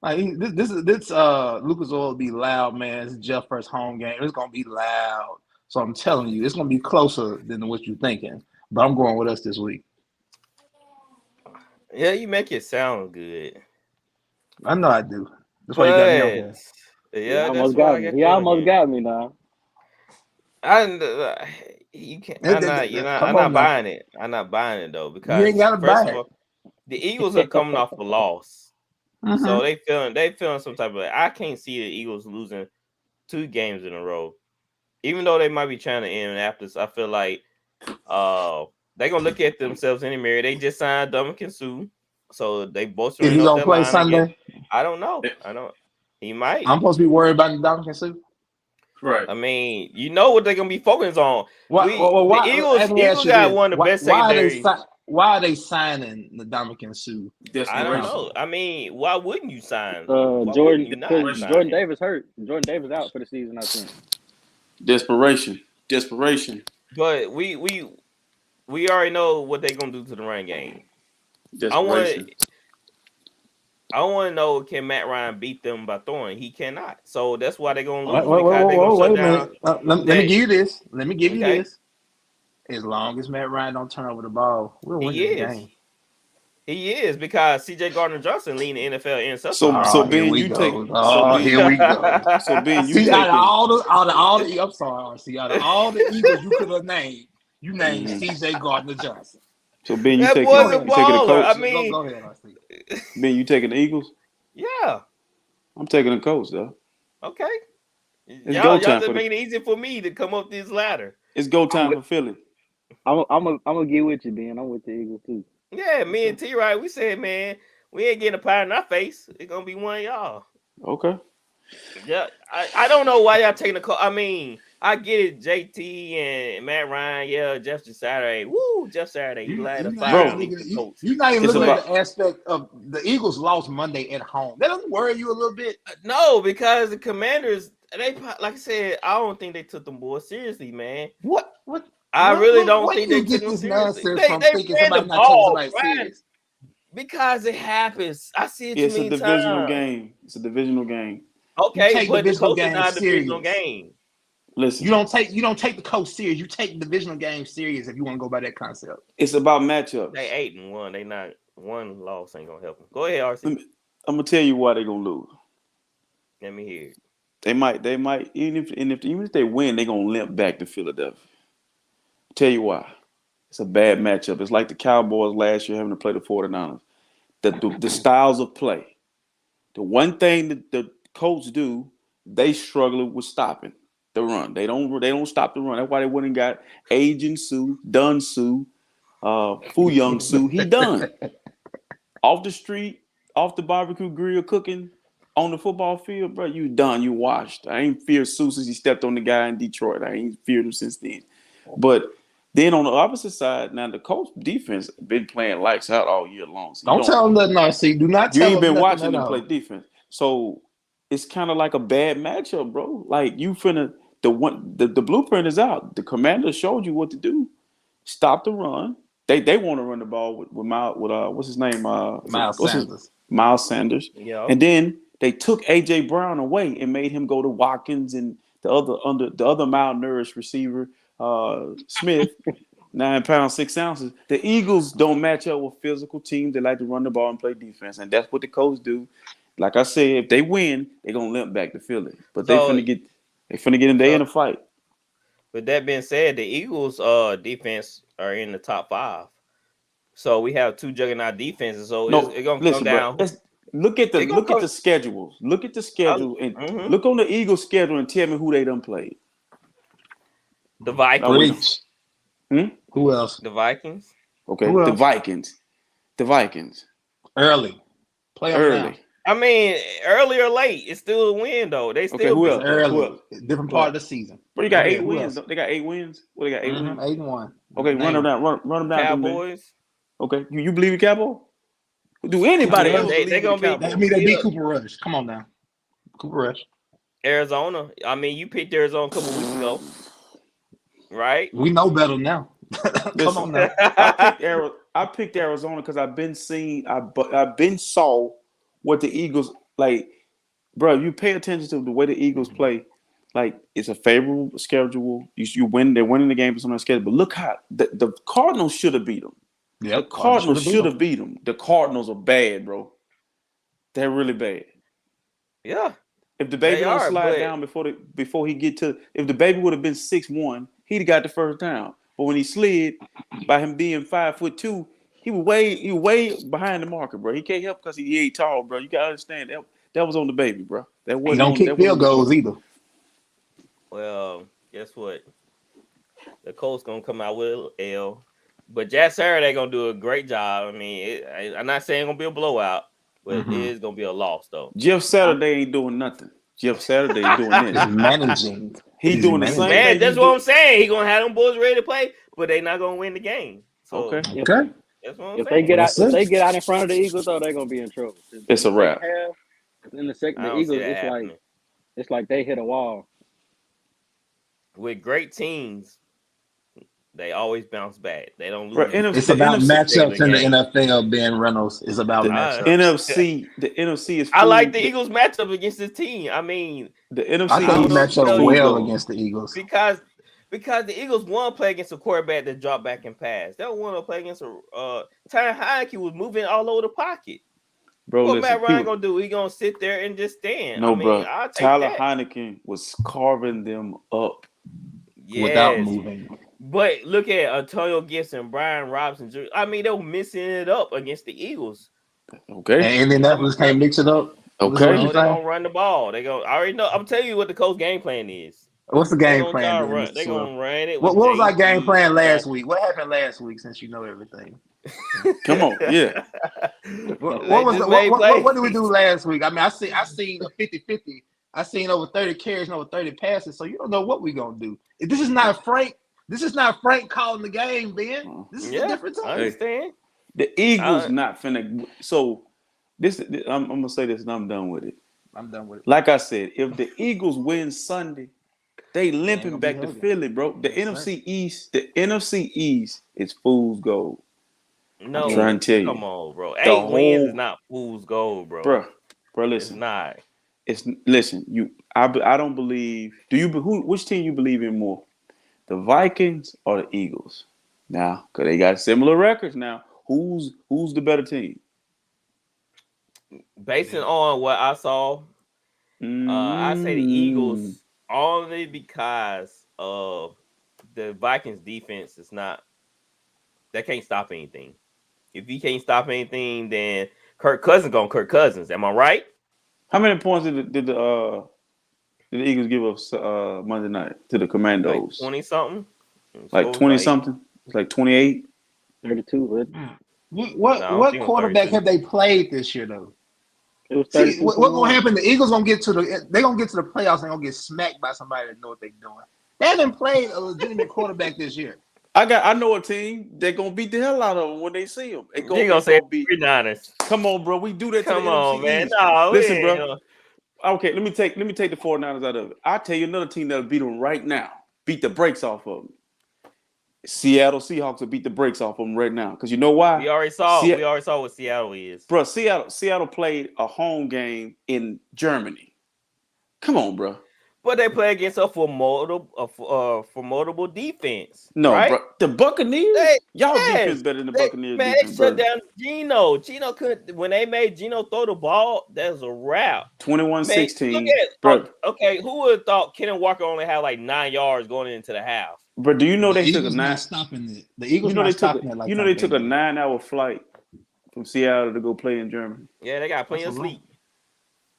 Like this Lucas Oil will be loud, man. It's Jeff first home game. It's gonna be loud. So I'm telling you, it's gonna be closer than what you're thinking. But I'm going with us this week. Yeah, you make it sound good. I know I do. That's why you got me on here. Yeah, he almost got me now. You can't. I'm not buying it. I'm not buying it though because you ain't gotta buy it. The Eagles are coming off a loss, so they feeling some type of. I can't see the Eagles losing 2 games in a row, even though they might be trying to end Indianapolis. I feel like they're gonna look at themselves in the mirror. They just signed Ndamukong Suh, so they both. Is he gonna play Sunday? Again. I don't know. He might. I'm supposed to be worried about Ndamukong Suh. Right. I mean, what they're gonna be focused on. Why, the Eagles got one of the best secondaries. Why are they signing Ndamukong Suh? I don't know. I mean, why wouldn't you sign? Jordan Davis hurt. Jordan Davis out for the season, I think. Desperation. But we already know what they're gonna do to the run game. I want to know, can Matt Ryan beat them by throwing? He cannot. So that's why they're going to lose. Wait a minute. Let me give you this. As long as Matt Ryan don't turn over the ball, we'll win the game. He is, because C.J. Gardner-Johnson leading the NFL in So Ben, you take. Here we go. So Ben, you see, out of all the I'm sorry. See, out of all the Eagles you could have named, you named C.J. Gardner-Johnson. So Ben, you taking the Colts? I mean, go ahead. Ben, you taking the Eagles? Yeah. I'm taking the Colts, though. Okay. Y'all just making it easy for me to come up this ladder. It's go time for Philly. I'm gonna get with you, Ben. I'm with the Eagles too. Yeah, me and T-Right, we said, man, we ain't getting a pie in our face. It's gonna be one of y'all. Okay. Yeah, I don't know why y'all taking the Colts. I mean, I get it, JT and Matt Ryan. Yeah, Jeff Saturday. Woo, Jeff Saturday. He led a fire league for coach. You're not even It's looking about- at the aspect of the Eagles lost Monday at home. That doesn't worry you a little bit. No, because the Commanders, they like I said, I don't think they took them boys seriously, man. What? I really don't where think do they you get took them this seriously. nonsense from They thinking ran the somebody not taking ball, somebody Brian, serious? because it happens. I see it It's too a many divisional times. game. It's a divisional game. Okay, take but the divisional coach is not a games divisional serious. game. Listen, You don't take the coach serious. You take divisional games serious if you want to go by that concept. it's about matchups. They 8-1. They not one loss ain't gonna help them. Go ahead, RC. I'm gonna tell you why they're gonna lose. Let me hear it. They might even if they win, they're gonna limp back to Philadelphia. Tell you why. It's a bad matchup. It's like the Cowboys last year having to play the 49ers. The styles of play. The one thing that the Colts do, they struggle with stopping the run. They don't stop the run. That's why they went and got Agent Sue, Dun Sue, Fu Young Sue. He done. Off the street, off the barbecue grill cooking on the football field, bro, you done. You washed. I ain't feared Sue since he stepped on the guy in Detroit. I ain't feared him since then. But then on the opposite side, now the Colts defense been playing lights out all year long. So Don't tell them nothing, RC. Do not you tell ain't them been nothing watching at them all. play defense. So it's kind of like a bad matchup, bro. Like you finna the blueprint is out. The commander showed you what to do. Stop the run. They want to run the ball with what's his name? Miles Sanders. Yeah. And then they took AJ Brown away and made him go to Watkins and the other malnourished receiver, Smith, 9 pounds 6 ounces. The Eagles don't match up with physical teams. They like to run the ball and play defense, and that's what the Colts do. Like I said, if they win, they're gonna limp back to Philly. But they finna get in a fight. With that being said, the Eagles defense are in the top 5. So we have 2 juggernaut defenses. So it's gonna come down. Bro, look at the schedules. Look at the schedule and look on the Eagles schedule and tell me who they done played. The Vikings. Who else? The Vikings. Okay, Who else? The Vikings. Early. Play them Early. now. I mean, early or late, it's still a win though. They still who else? Early. Different part of the season. But they got Yeah, 8 who wins. else? They got 8 wins. What they got 8 wins? 8-1. Okay, run them down. Run them down. Cowboys. Okay, you believe in Cowboys? Do anybody else? They gonna be. That mean they beat Cooper Rush. Come on now. Cooper Rush. Arizona. I mean, you picked Arizona a couple weeks ago, right? We know better now. Come on now. I picked Arizona because I've been saw what the Eagles like, bro. You pay attention to the way the Eagles play. Like it's a favorable schedule. You win. They're winning the game on their schedule. But look how the Cardinals should have beat them. Yeah, The Cardinals should have beat them. The Cardinals are bad, bro. They're really bad. Yeah. If the baby They don't are, slide but- down before he get to, if the baby would have been 6'1", he'd have got the first down. But when he slid, by him being 5'2", he was way behind the marker, bro. He can't help because he ain't tall, bro. You gotta understand that was on the baby, bro. That He wasn't don't on, kick that field wasn't- goals either. Well, guess what? The Colts gonna come out with an L, but Jack Saturday gonna do a great job. I mean, I'm not saying it's gonna be a blowout, but it is gonna be a loss though. Jeff Saturday ain't doing nothing. Jeff Saturday ain't doing He's this. managing. He doing the same Man, thing. that's what I'm saying. He gonna have them boys ready to play, but they not gonna win the game. So Okay. Okay. that's what I'm If saying. they get out in front of the Eagles, though, they're gonna be in trouble. It's a wrap. In the second, I the don't see Eagles, that it's happening. like they hit a wall. With great teams, they always bounce back. They don't lose. Bro, NFC It's about matchups in the game. NFL, Ben Reynolds. It's about The matchups. the NFC is. I like full- the Eagles matchup against this team. I mean, The I NFC think he is matched up full well goal. against the Eagles. because the Eagles won play against a quarterback that dropped back and pass. They don't want to play against a Tyler Heineke was moving all over the pocket. Bro, What listen, Matt Ryan gonna do? He gonna sit there and just stand? no, I mean, bro. I'll take Tyler that. Heineken was carving them up. Without Yes. moving. But look at Antonio Gibson, Brian Robinson. I mean, they were missing it up against the Eagles. Okay. And Indianapolis can't mix it up. Okay. No, What you they saying? gonna run the ball. They gonna. I already know. I'm telling you what the coach game plan is. What's the They game gonna plan? try to then, run. Mr. They Swift? gonna run it. What with was our game JT. plan last week? What happened last week since you know everything? Come on, yeah. What They was just the, made what did we plays. do last week? I mean, I seen a 50-50. I seen over 30 carries and over 30 passes, so you don't know what we're gonna do. If this is not Frank. This is not Frank calling the game, Ben. This is a different I time. understand. The Eagles not finna. So this, I'm gonna say this, and I'm done with it. I'm done with it. Like I said, if the Eagles win Sunday, they limping back to Philly, bro. The NFC East is fool's gold. No, I'm trying to tell you. come on, bro. 8 wins is not fool's gold, bro. Bro, listen. It's not. Listen. I don't believe. Which team you believe in more? The Vikings or the Eagles? Now, because they got similar records now. Who's the better team? Basing on what I saw, I say the Eagles only because of the Vikings defense is not. They can't stop anything. If he can't stop anything, then Kirk Cousins gonna Kirk Cousins. Am I right? How many points did the Eagles give us Monday night to the Commandos? Like 20-something. Like 20-something? It's like 28? 32. What quarterback have they played this year though? It was 32. See, what's gonna happen? The Eagles gonna get to the playoffs and gonna get smacked by somebody that know what they're doing. They haven't played a legitimate quarterback this year. I know a team they're gonna beat the hell out of them when they see them. You're gonna say beat 49ers. Come on, bro. We do that. Come to the on, NFC man. East. No, listen, bro. Okay, let me take the 49ers out of it. I'll tell you another team that'll beat them right now. Beat the brakes off of them. Seattle Seahawks will beat the brakes off them right now. Because you know why? We already saw what Seattle is. Bro, Seattle played a home game in Germany. Come on, bro. But they play against a formidable defense. No, right? bro. The Buccaneers? Y'all defense better than the Buccaneers. Man, defense, they shut bro. down Geno. Geno couldn't. When they made Geno throw the ball, that's a wrap. 21-16. Bro. Okay, who would have thought Kenneth Walker only had like 9 yards going into the half? Bro, do you know they took a 9? Stopping it. The Eagles not stopping it. They took a 9-hour flight from Seattle to go play in Germany. Yeah, they got plenty of sleep.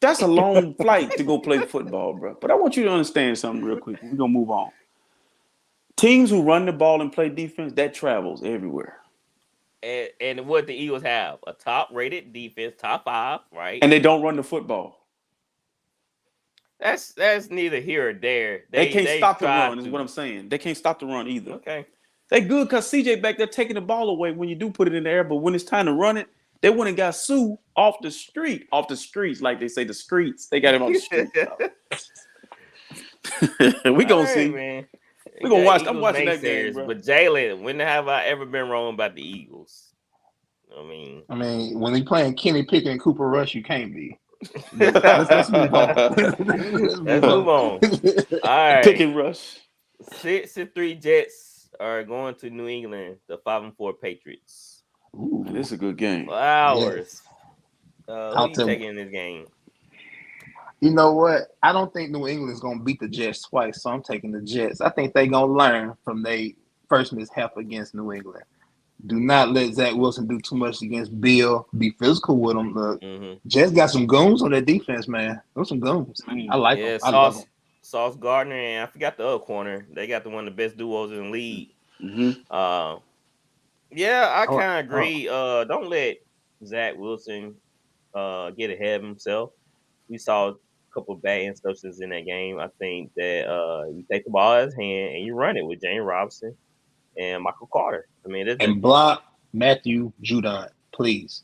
That's a long flight to go play football, bro. But I want you to understand something real quick. We're going to move on. Teams who run the ball and play defense, that travels everywhere. And what the Eagles have? A top-rated defense, top 5, right? And they don't run the football. That's neither here or there. They can't stop the run, is what I'm saying. They can't stop the run either. Okay. They good because CJ back there taking the ball away when you do put it in the air, but when it's time to run it, they went and got Sue off the streets, like they say, the streets. They got him on the streets. We gonna see. Man. We gonna watch. Eagles I'm watching that game, bro. But Jalen, when have I ever been wrong about the Eagles? I mean, when they playing Kenny Pickett and Cooper Rush, you can't be. Let's move on. Let's move on. All right. Pickett Rush. 6-3 Jets are going to New England. The 5-4 Patriots. Ooh, this is a good game. Hours. Yes. Who you taking in this game? You know what? I don't think New England's gonna beat the Jets twice, so I'm taking the Jets. I think they're gonna learn from their first mishap against New England. Do not let Zach Wilson do too much against Bill. Be physical with him. The Jets got some goons on their defense, man. Those some goons. I like them. I love them. Sauce Gardner and I forgot the other corner. They got one of the best duos in the league. Yeah, I kind of agree. Don't let Zach Wilson get ahead of himself. We saw a couple of bad instances in that game. I think that you take the ball out of his hand and you run it with James Robinson and Michael Carter. I mean, and block Matthew Judon, please.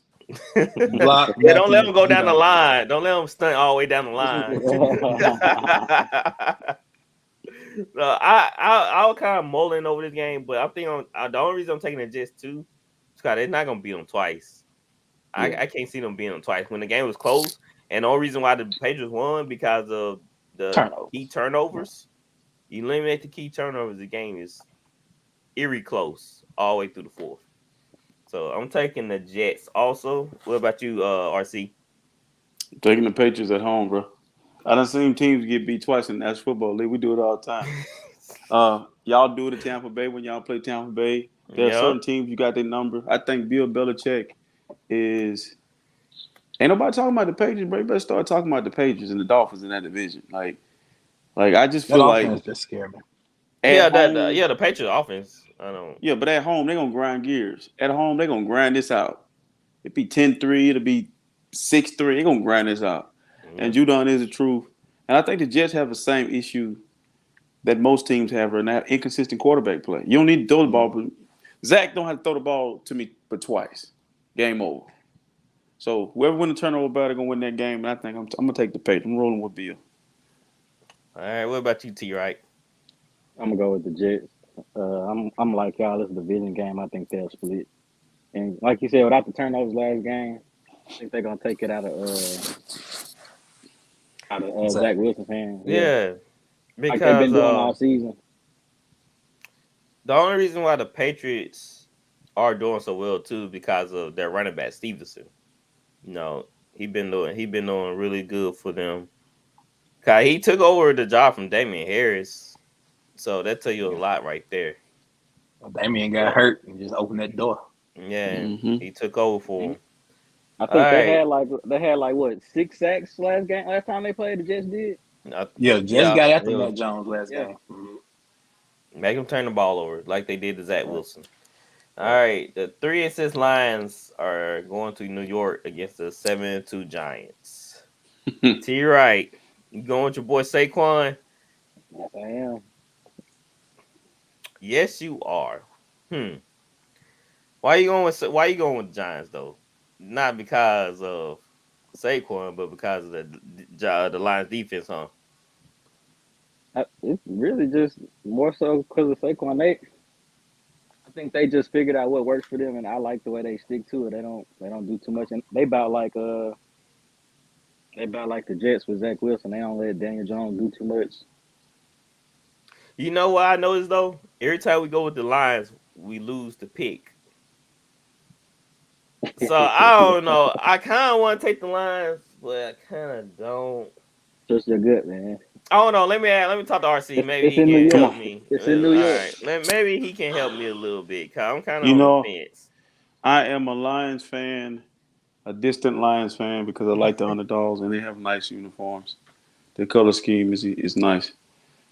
Block. Yeah, don't let him go down the line. Don't let him stunt all the way down the line. I was kind of mulling over this game, but I think the only reason I'm taking the Jets too, Scott, they're not gonna beat them twice. I can't see them beating them twice. When the game was close, and the only reason why the Patriots won because of the key turnovers. You eliminate the key turnovers, the game is eerie close all the way through the fourth. So I'm taking the Jets also. What about you, RC? Taking the Patriots at home, bro. I done seen teams get beat twice in the National Football League. We do it all the time. Y'all do it at Tampa Bay when y'all play Tampa Bay. There are certain teams you got their number. I think Bill Belichick is – ain't nobody talking about the Patriots, bro. You better start talking about the Patriots and the Dolphins in that division. Like I just feel like – just scare me. The Patriots offense. I don't. Yeah, but at home, they're going to grind gears. At home, they're going to grind this out. It'll be 10-3. It'll be 6-3. They're going to grind this out. And Judon is the truth. And I think the Jets have the same issue that most teams have right now: inconsistent quarterback play. You don't need to throw the ball, but Zach don't have to throw the ball to me but twice. Game over. So whoever win the turnover battle gonna win that game. And I think I'm gonna take the Patriots. I'm rolling with Bill. All right, what about you, T? Right? I'm gonna go with the Jets. I'm like y'all. It's a division game. I think they'll split. And like you said, without the turnovers last game, I think they're gonna take it out of Zach Wilson's hands. Yeah, like they've been because doing all season. the only reason why the Patriots are doing so well too is because of their running back Stevenson. You know, he been doing really good for them. Cause he took over the job from Damian Harris, so that tell you a lot right there. Damian got hurt and just opened that door. Yeah, he took over for him. I think they had like what 6 sacks last time they played. The Jets did. Jets got after Matt Jones last game. Make him turn the ball over like they did to Zach Wilson. All right, the 3-6 Lions are going to New York against the 7-2 Giants. T. Right, you going with your boy Saquon? Yes, I am. Yes, you are. Why you going with the Giants though? Not because of Saquon, but because of the Lions defense, huh? It's really just more so because of Saquon. I think they just figured out what works for them, and I like the way they stick to it. They don't do too much, and they about like the Jets with Zach Wilson. They don't let Daniel Jones do too much. You know what I noticed though? Every time we go with the Lions, we lose the pick. So I don't know. I kind of want to take the Lions, but I kind of don't. Just your gut, man. I don't know. Let me talk to RC. Maybe he can help me. It's in New York. All right. Maybe he can help me a little bit. Cause I'm kind of on the fence. I am a Lions fan, a distant Lions fan, because I like the underdogs and they have nice uniforms. The color scheme is nice.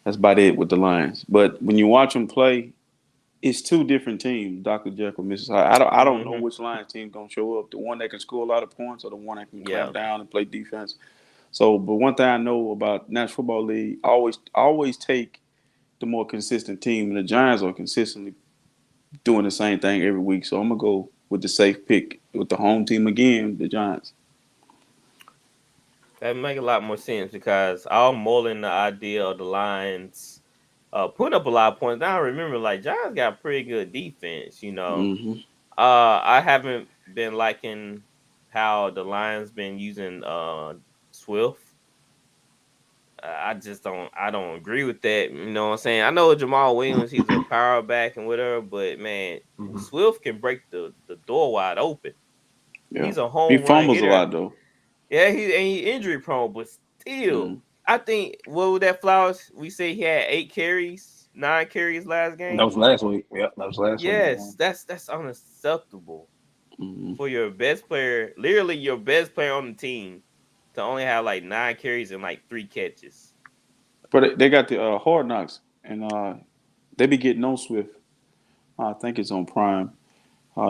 That's about it with the Lions. But when you watch them play, it's two different teams. Dr. Jekyll, Mrs. Hyde. I don't know which Lions team gonna show up. The one that can score a lot of points, or the one that can clamp down and play defense. So, but one thing I know about National Football League, always take the more consistent team, and the Giants are consistently doing the same thing every week. So I'm gonna go with the safe pick with the home team again, the Giants. That make a lot more sense because I'm mulling the idea of the Lions putting up a lot of points. Now I remember like Giants got pretty good defense, you know. I haven't been liking how the Lions been using Swift. I don't agree with that. You know what I'm saying? I know Jamal Williams, he's a power back and whatever, but man, Swift can break the door wide open. Yeah. He's a home He run fumbles hitter. a lot though. Yeah, he injury prone, but still, I think what was that Flowers? We say he had 9 carries last game. That was last week. Yeah, that was last week. Yes, that's unacceptable for your best player, literally your best player on the team, to only have like 9 carries and like 3 catches. But they got the Hard Knocks, and they be getting no Swift. I think it's on Prime.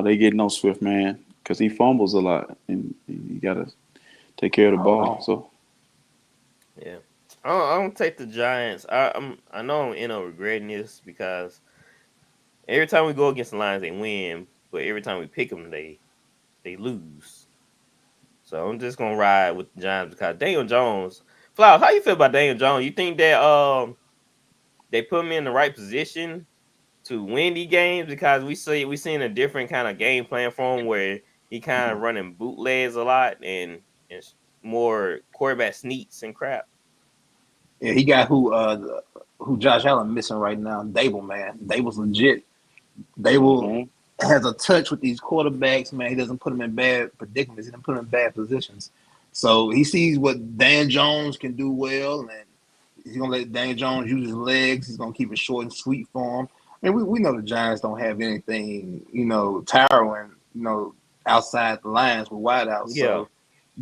They get no Swift, man, because he fumbles a lot, and you gotta take care of the ball. So yeah, I don't take the Giants. I know I'm regretting this because every time we go against the Lions, they win, but every time we pick them, they lose. So I'm just gonna ride with the Giants because Daniel Jones. Flowers, how you feel about Daniel Jones? You think that they put him in the right position to win these games? Because we seen a different kind of game plan for him where he kind of running bootlegs a lot and more quarterback sneaks and crap. Yeah, he got who Josh Allen missing right now. Dable, man. Dable's legit. Dable has a touch with these quarterbacks, man. He doesn't put them in bad predicaments. He doesn't put them in bad positions. So he sees what Dan Jones can do well, and he's gonna let Dan Jones use his legs. He's gonna keep it short and sweet for him. I mean, we know the Giants don't have anything, towering, outside the lines with wideouts. Yeah. So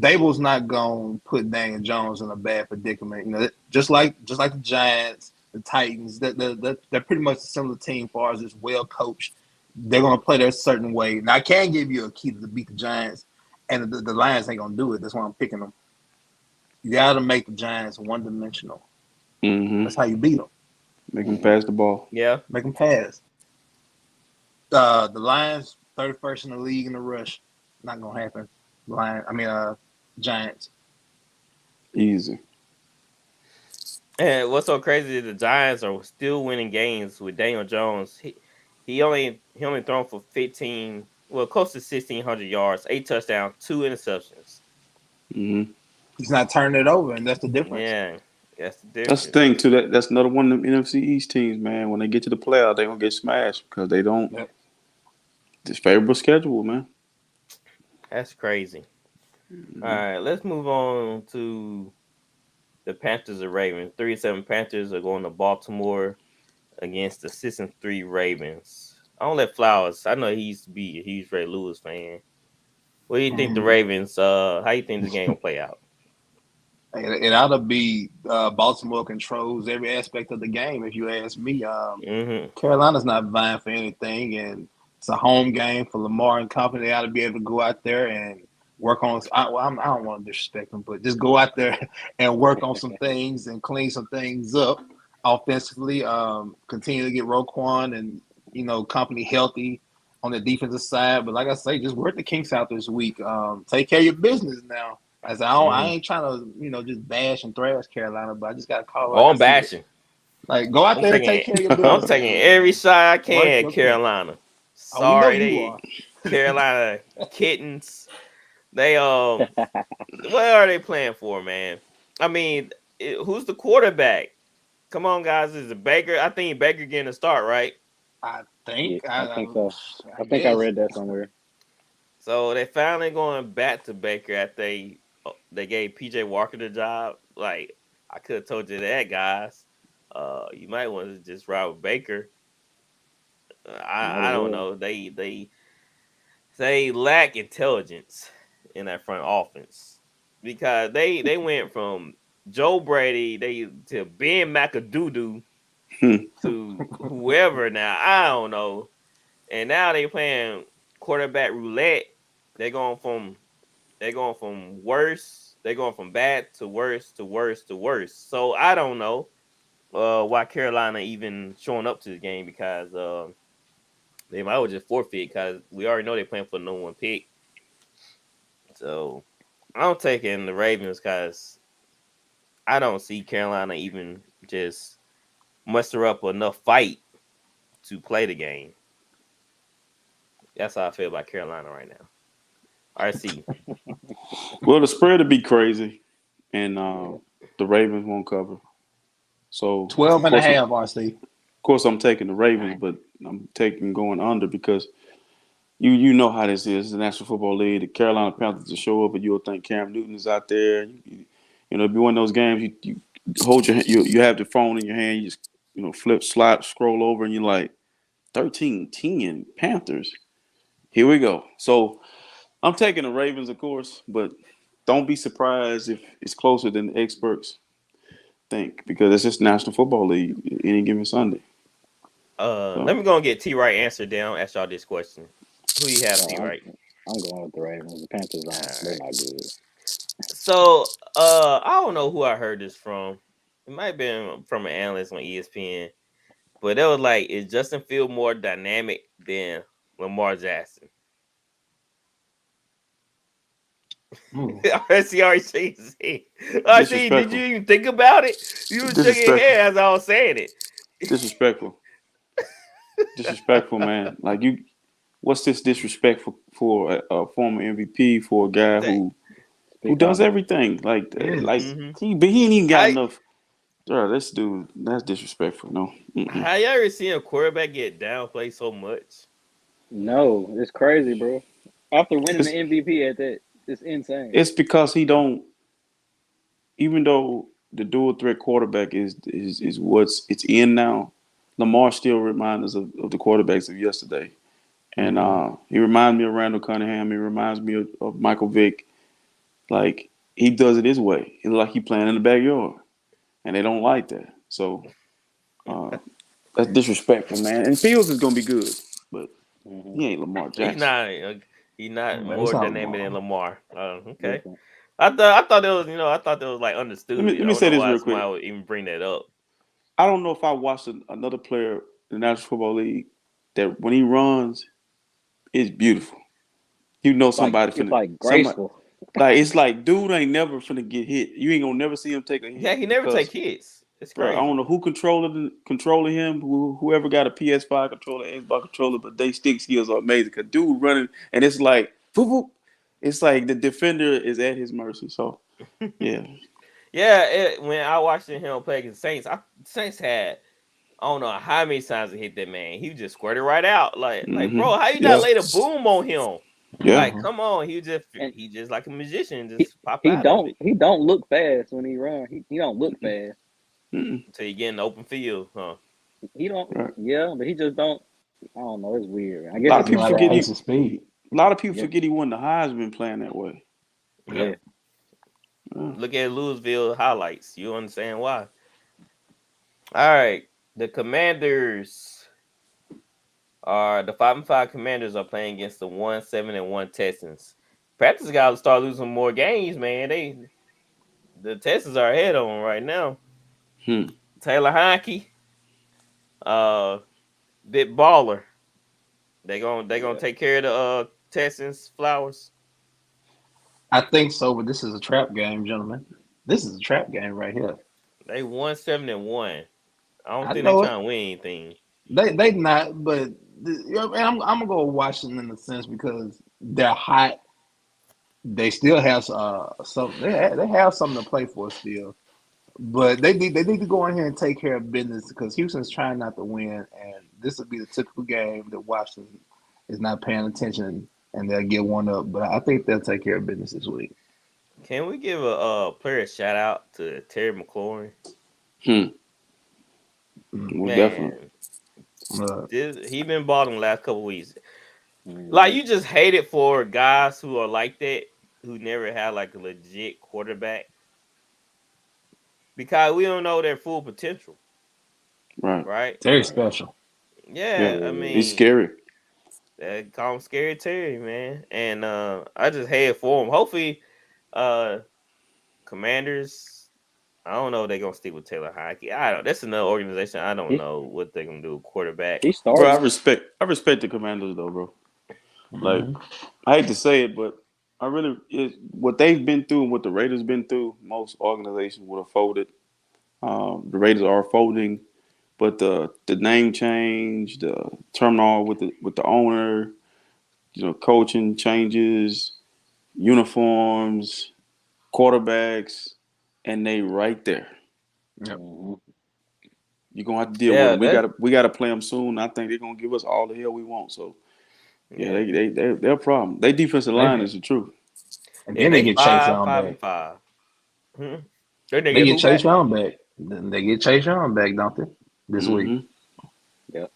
Dable's not gonna put Daniel Jones in a bad predicament. Just like the Giants, the Titans, they're pretty much a similar team as far as it's well coached. They're gonna play their certain way. Now I can give you a key to beat the Giants, and the Lions ain't gonna do it. That's why I'm picking them. You got to make the Giants one-dimensional. Mm-hmm. That's how you beat them. Make them pass the ball. Yeah. Make them pass. The Lions, 31st in the league in the rush. Not going to happen. Giants. Easy. And what's so crazy is the Giants are still winning games with Daniel Jones. He only thrown for 15, well, close to 1,600 yards, 8 touchdowns, 2 interceptions. Mm-hmm. He's not turning it over, and that's the difference. Yeah, that's the difference. That's the thing too. That's another one of them NFC East teams, man. When they get to the playoffs, they're gonna get smashed because they don't. Yep. This favorable schedule, man. That's crazy. All right, let's move on to the Panthers and Ravens. 3-7 Panthers are going to Baltimore against the 6-3 Ravens. I don't let Flowers. I know he used to be a huge Ray Lewis fan. What do you think the Ravens? How you think this game will play out? It ought to be Baltimore controls every aspect of the game. If you ask me, Carolina's not vying for anything, and it's a home game for Lamar and company. They ought to be able to go out there and work on. I don't want to disrespect them, but just go out there and work on some things and clean some things up offensively. Continue to get Roquan and company healthy on the defensive side. But like I say, just work the kinks out this week. Take care of your business now. I ain't trying to just bash and thrash Carolina, but I just got to call. I'm bashing. Like go out there and take care of your business. I'm taking every shot I can at Carolina. Sorry, Carolina kittens. They what are they playing for, man? I mean, who's the quarterback? Come on, guys, is it Baker? I think Baker getting a start, right? I think so. I think I read that somewhere. So they finally going back to Baker after they gave PJ Walker the job. Like, I could have told you that, guys. You might want to just ride with Baker. I don't know. They lack intelligence in that front offense because they went from Joe Brady to Ben McAdoo to whoever now. I don't know. And now they playing quarterback roulette. They're going from worse. They're going from bad to worse to worse to worse. So I don't know why Carolina even showing up to the game because they might well just forfeit because we already know they're playing for no one pick. So I'm taking the Ravens because I don't see Carolina even just muster up enough fight to play the game. That's how I feel about Carolina right now. RC. Well, the spread would be crazy, and the Ravens won't cover. So 12.5, RC. Of course, I'm taking the Ravens, but I'm taking going under because you know how this is. The National Football League, the Carolina Panthers will show up, and you'll think Cam Newton is out there. It'll be one of those games. You hold you have the phone in your hand. You just flip, slide, scroll over, and you're like 13-10 Panthers. Here we go. So I'm taking the Ravens, of course, but don't be surprised if it's closer than the experts think because it's just National Football League any given Sunday. Let me go and get T Wright answer down. Ask y'all this question: who you have, T Wright? I'm going with the Ravens. The Panthers they're not good. So I don't know who I heard this from. It might have been from an analyst on ESPN, but it was like, is Justin Fields more dynamic than Lamar Jackson? RC, did you even think about it? You were shaking your head as I was saying it. Disrespectful, man. Like what's this disrespectful for a former MVP for a guy who does everything like he ain't even got enough. This dude, that's disrespectful. No. Have you ever seen a quarterback get downplayed so much? No, it's crazy, bro. After winning the MVP at that, it's insane. It's because he don't. Even though the dual threat quarterback is what's it's in now, Lamar still reminds us of the quarterbacks of yesterday, and he reminds me of Randall Cunningham. He reminds me of Michael Vick. Like he does it his way. It's like he playing in the backyard, and they don't like that. So that's disrespectful, man. And Fields is gonna be good, but he ain't Lamar Jackson. He's not more dynamic than Lamar. Okay. I thought it was, I thought that was like understood. Let I me don't say know this why real somebody quick. would even bring that up. I don't know if I watched another player in the National Football League that when he runs, it's beautiful. You know It's like somebody it's finna like somebody graceful. like it's like dude ain't never finna get hit. You ain't gonna never see him take a Yeah, hit he never because take hits. It's bro, I don't crazy. know who controlling him, whoever got a PS5 controller, Xbox controller, but they stick skills are amazing. Cause dude running and it's like whoop, whoop, it's like the defender is at his mercy. So yeah. Yeah, when I watched him play against Saints, Saints had I don't know how many times he hit that man. He just squirted right out. Like bro, how you not Yeah. lay the boom on him? Yeah. Like, come on, And he just like a magician, he just pop he out of it don't look fast when he run. He don't look fast. Mm-mm. until you get in the open field, huh? He don't. Right. Yeah, but he just don't. I don't know. It's weird. I A guess lot of it's It's his people like forget stride. pace he of speed. a lot of people Yeah, forget he won the Heisman playing that way. Yeah. yeah. Yeah. Look at Louisville highlights. You understand why. All right. The Commanders are the 5-5 Commanders are playing against the 1-7-1 Texans. Panthers got to start losing more games, man. The Texans are ahead on them right now. Hmm. Taylor Heineke, bit baller. They gonna take care of the Texans flowers. I think so, but this is a trap game, gentlemen. This is a trap game right here. They 1-7-1. I don't I think they know it. trying to win anything. They not, but you know, I'm gonna go with Washington in a sense because they're hot. They still have some. They have something to play for still, but they need to go in here and take care of business because Houston's trying not to win, and this would be the typical game that Washington is not paying attention and they'll get one up. But I think they'll take care of business this week. Can we give a player a shout out to Terry McLaurin? Hmm. Mm. Most definitely. Man, Uh, he been balling the last couple weeks. Like Mhm. you just hate it for guys who are like that, who never had like a legit quarterback, because we don't know their full potential, Right. right? Terry special. Yeah. Yeah, I He's mean, scary. they call him Scary Terry, man, and I just hate it for him. Hopefully, uh, Commanders. I don't know if they're gonna stick with Taylor Heineke. I don't. That's another organization. I don't He know what they're gonna do with quarterback. he Bro, started. I respect the Commanders though, bro. Like Mhm. I hate to say it, but what they've been through and what the Raiders been through, most organizations would have folded. The Raiders are folding, but the name change, the turmoil with the owner, coaching changes, uniforms, quarterbacks, and they right there. Yep. Mhm. You're gonna have to deal with Yeah, them. We gotta play them soon. I think they're gonna give us all the hell we want. So yeah, yeah. they're a problem. Their defensive line They is the truth. and And then they they get Chase five, Young five back. and five. Hmm. They They get get who Chase back? Young back. Then they get Chase Young back, don't they? This week. Mm-hmm. Yeah.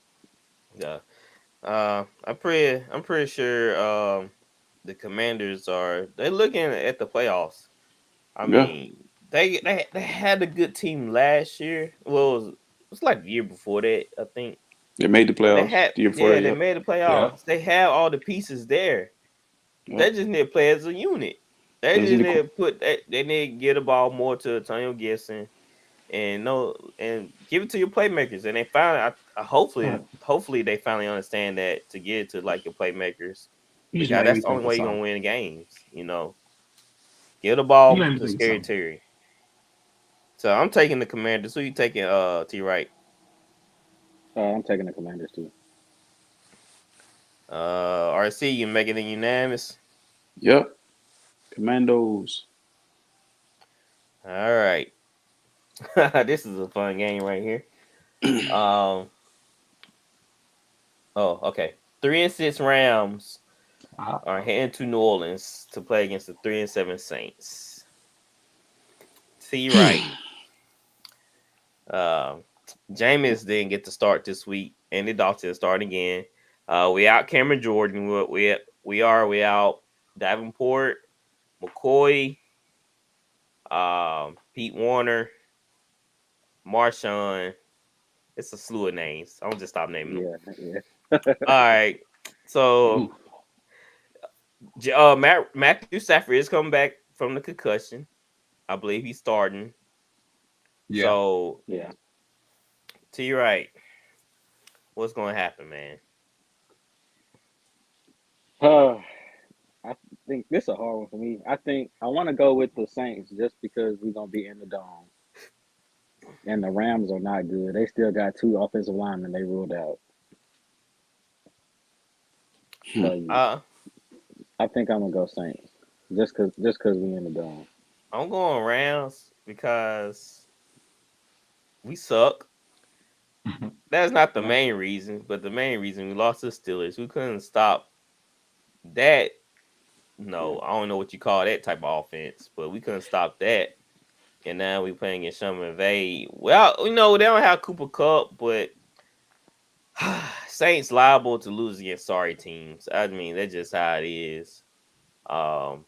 Yeah. I'm pretty sure the Commanders they're looking at the playoffs. I Yeah, mean, they had a good team last year. Well, it was like the year before that, I think. they made the But playoffs the year before that. they Yep. made the Yeah. playoffs. They have all the pieces there. They Yep. just need to play as a unit. They They just just need need to. to they need to get the ball more to Antonio Gibson and give it to your playmakers. And they finally, hopefully they finally understand that to get it to like your playmakers, You just because made that's me the only think of way you're gonna something. win games. Give the You ball made me to think of Scary something. Terry. So I'm taking the Commanders. Who you taking? T right. I'm taking the Commanders too. RC, you making it unanimous. Yep. Commandos. All right. This is a fun game right here. Um. Oh, okay. 3-6 Rams Ah, are heading to New Orleans to play against the 3-7 Saints. T right. Jameis didn't get to start this week. Andy Dalton start again. We out Cameron Jordan. We out Davenport, McCoy, Pete Warner, Marshawn. It's a slew of names. I'm just stop naming them. Yeah, yeah. All right. So ooh. Matthew Stafford is coming back from the concussion. I believe he's starting. Yeah. So Yeah. to your right, what's going to happen, man? I think this is a hard one for me. I think I want to go with the Saints just because we're gonna be in the dome, and the Rams are not good. They still got 2 offensive linemen they ruled out. So I think I'm gonna go Saints just cause we in the dome. I'm going Rams because we suck. That's not the main reason, but the main reason we lost to the Steelers. We couldn't stop that. No, I don't know what you call that type of offense, but we couldn't stop that. And now we playing against Sherman McVay. Well, they don't have Cooper Kupp, but Saints liable to lose against sorry teams. I mean, that's just how it is. The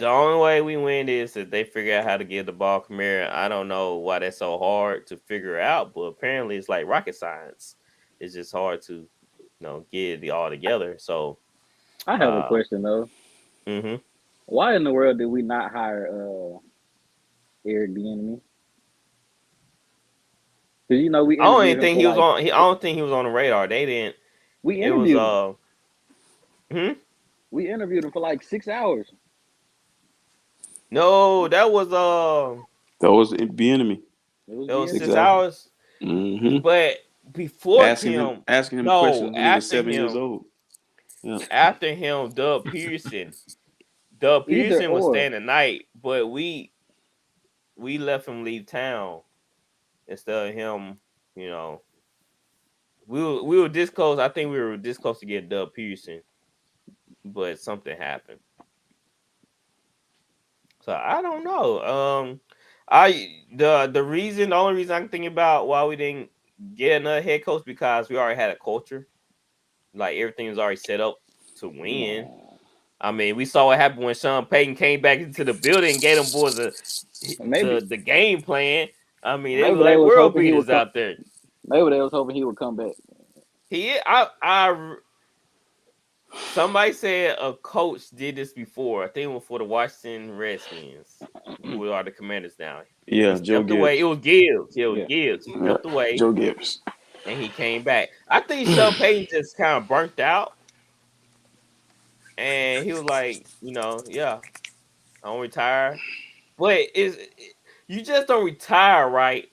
only way we win is if they figure out how to give the ball Kamara. I don't know why that's so hard to figure out, but apparently it's like rocket science. It's just hard to, get it all together. So I have a question though. Mm-hmm. Why in the world did we not hire Eric Bieniemy? Because we. I don't think he was on. I don't think he was on the radar. They didn't. We interviewed him. We interviewed him for like 6 hours. No, that was Bieniemy. It was 6 hours. Mm-hmm. But before asking him questions when he was 7 years old. Yeah. After him, Doug Peterson. Doug Peterson was staying the night, but we left him leave town instead of him. We were this close. I think we were this close to get Doug Peterson, but something happened. So I don't know. The only reason I'm thinking about why we didn't get another head coach because we already had a culture. Like everything was already set up to win. Yeah. I mean, we saw what happened when Sean Payton came back into the building and gave them boys the game plan. I mean, they were like world beaters out there. Maybe they was hoping he would come back. Somebody said a coach did this before. I think it was for the Washington Redskins, who are the Commanders now. Yeah, Joe Gibbs. Away. It was Gibbs. Gibbs. He stepped away. Joe Gibbs. And he came back. I think Sean Payton just kind of burnt out. And he was like, I don't retire. But you just don't retire, right?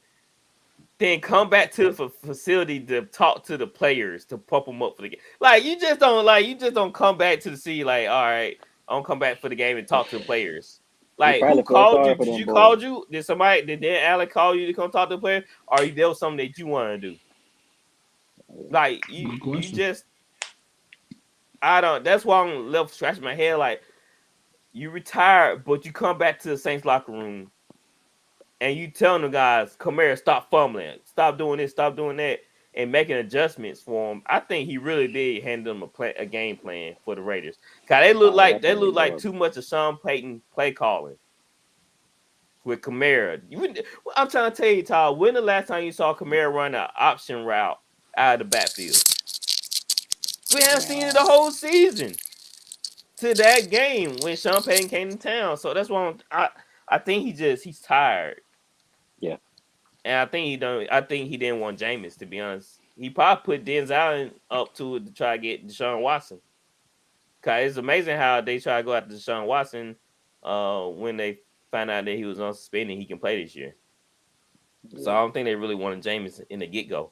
Then come back to the facility to talk to the players to pump them up for the game. Like you just don't come back to the city like, all right, I'm gonna come back for the game and talk to the players. Like who called you? Did you call you? Did Dan Allen call you to come talk to the player? Or there was something that you want to do? Like you just that's why I'm left scratching my head. Like you retired, but you come back to the Saints locker room. And you telling the guys, Kamara, stop fumbling, stop doing this, stop doing that, and making adjustments for him. I think he really did hand them a game plan for the Raiders. Cause they look like too much of Sean Payton play calling with Kamara. I'm trying to tell you, Todd, when the last time you saw Kamara run an option route out of the backfield? We haven't seen it the whole season to that game when Sean Payton came to town. So that's why I think he's tired. Yeah. And I think he didn't want Jameis, to be honest. He probably put Denzel Allen up to it to try to get Deshaun Watson. Cause it's amazing how they try to go after Deshaun Watson when they find out that he was on suspended, he can play this year. Yeah. So I don't think they really wanted Jameis in the get-go.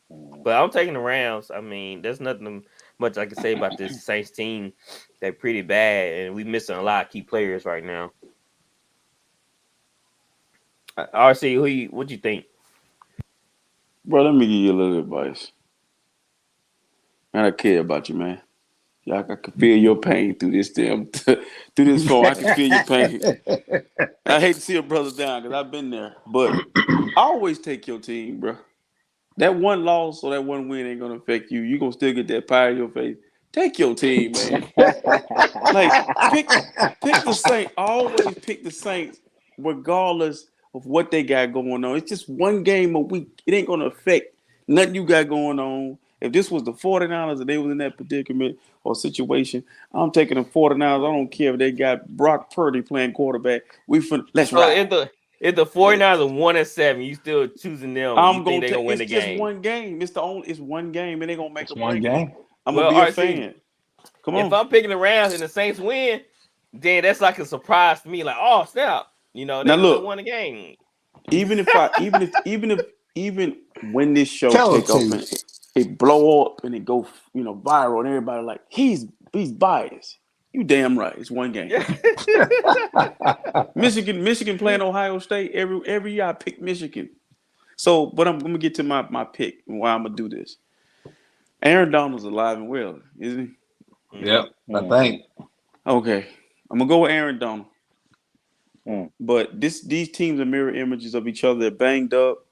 But I'm taking the Rams. I mean, there's nothing much I can say about this Saints team. They're pretty bad, and we're missing a lot of key players right now. RC, what you think? Bro, let me give you a little advice. Man, I care about you, man. I can feel your pain through this phone. I can feel your pain. I hate to see a brother down because I've been there. But I always take your team, bro. That one loss or that one win ain't going to affect you. You're going to still get that pie in your face. Take your team, man. Like, pick the Saints. Always pick the Saints regardless of what they got going on. It's just one game a week. It ain't going to affect nothing you got going on. If this was the 49ers and they was in that predicament or situation, I'm taking the 49ers. I don't care if they got Brock Purdy playing quarterback. Let's So ride. if the 49ers are 1-7, you still choosing them? I'm you gonna think they're gonna win the It's just game? one game. It's one game, and they're gonna make It's a one break. game. I'm Well, gonna be a RC, fan. Come on. If I'm picking the Rams and the Saints win, then that's like a surprise to me. Like, oh snap, they Now won the game. Even when this show Tell take it off to and it blow up and it go viral and everybody like he's biased. You damn right. It's one game. Michigan playing Ohio State every year. I pick Michigan. So, but I'm gonna get to my pick and why I'm gonna do this. Aaron Donald's alive and well, isn't he? Yep, I think. Okay, I'm gonna go with Aaron Donald. But these teams are mirror images of each other. They're banged up.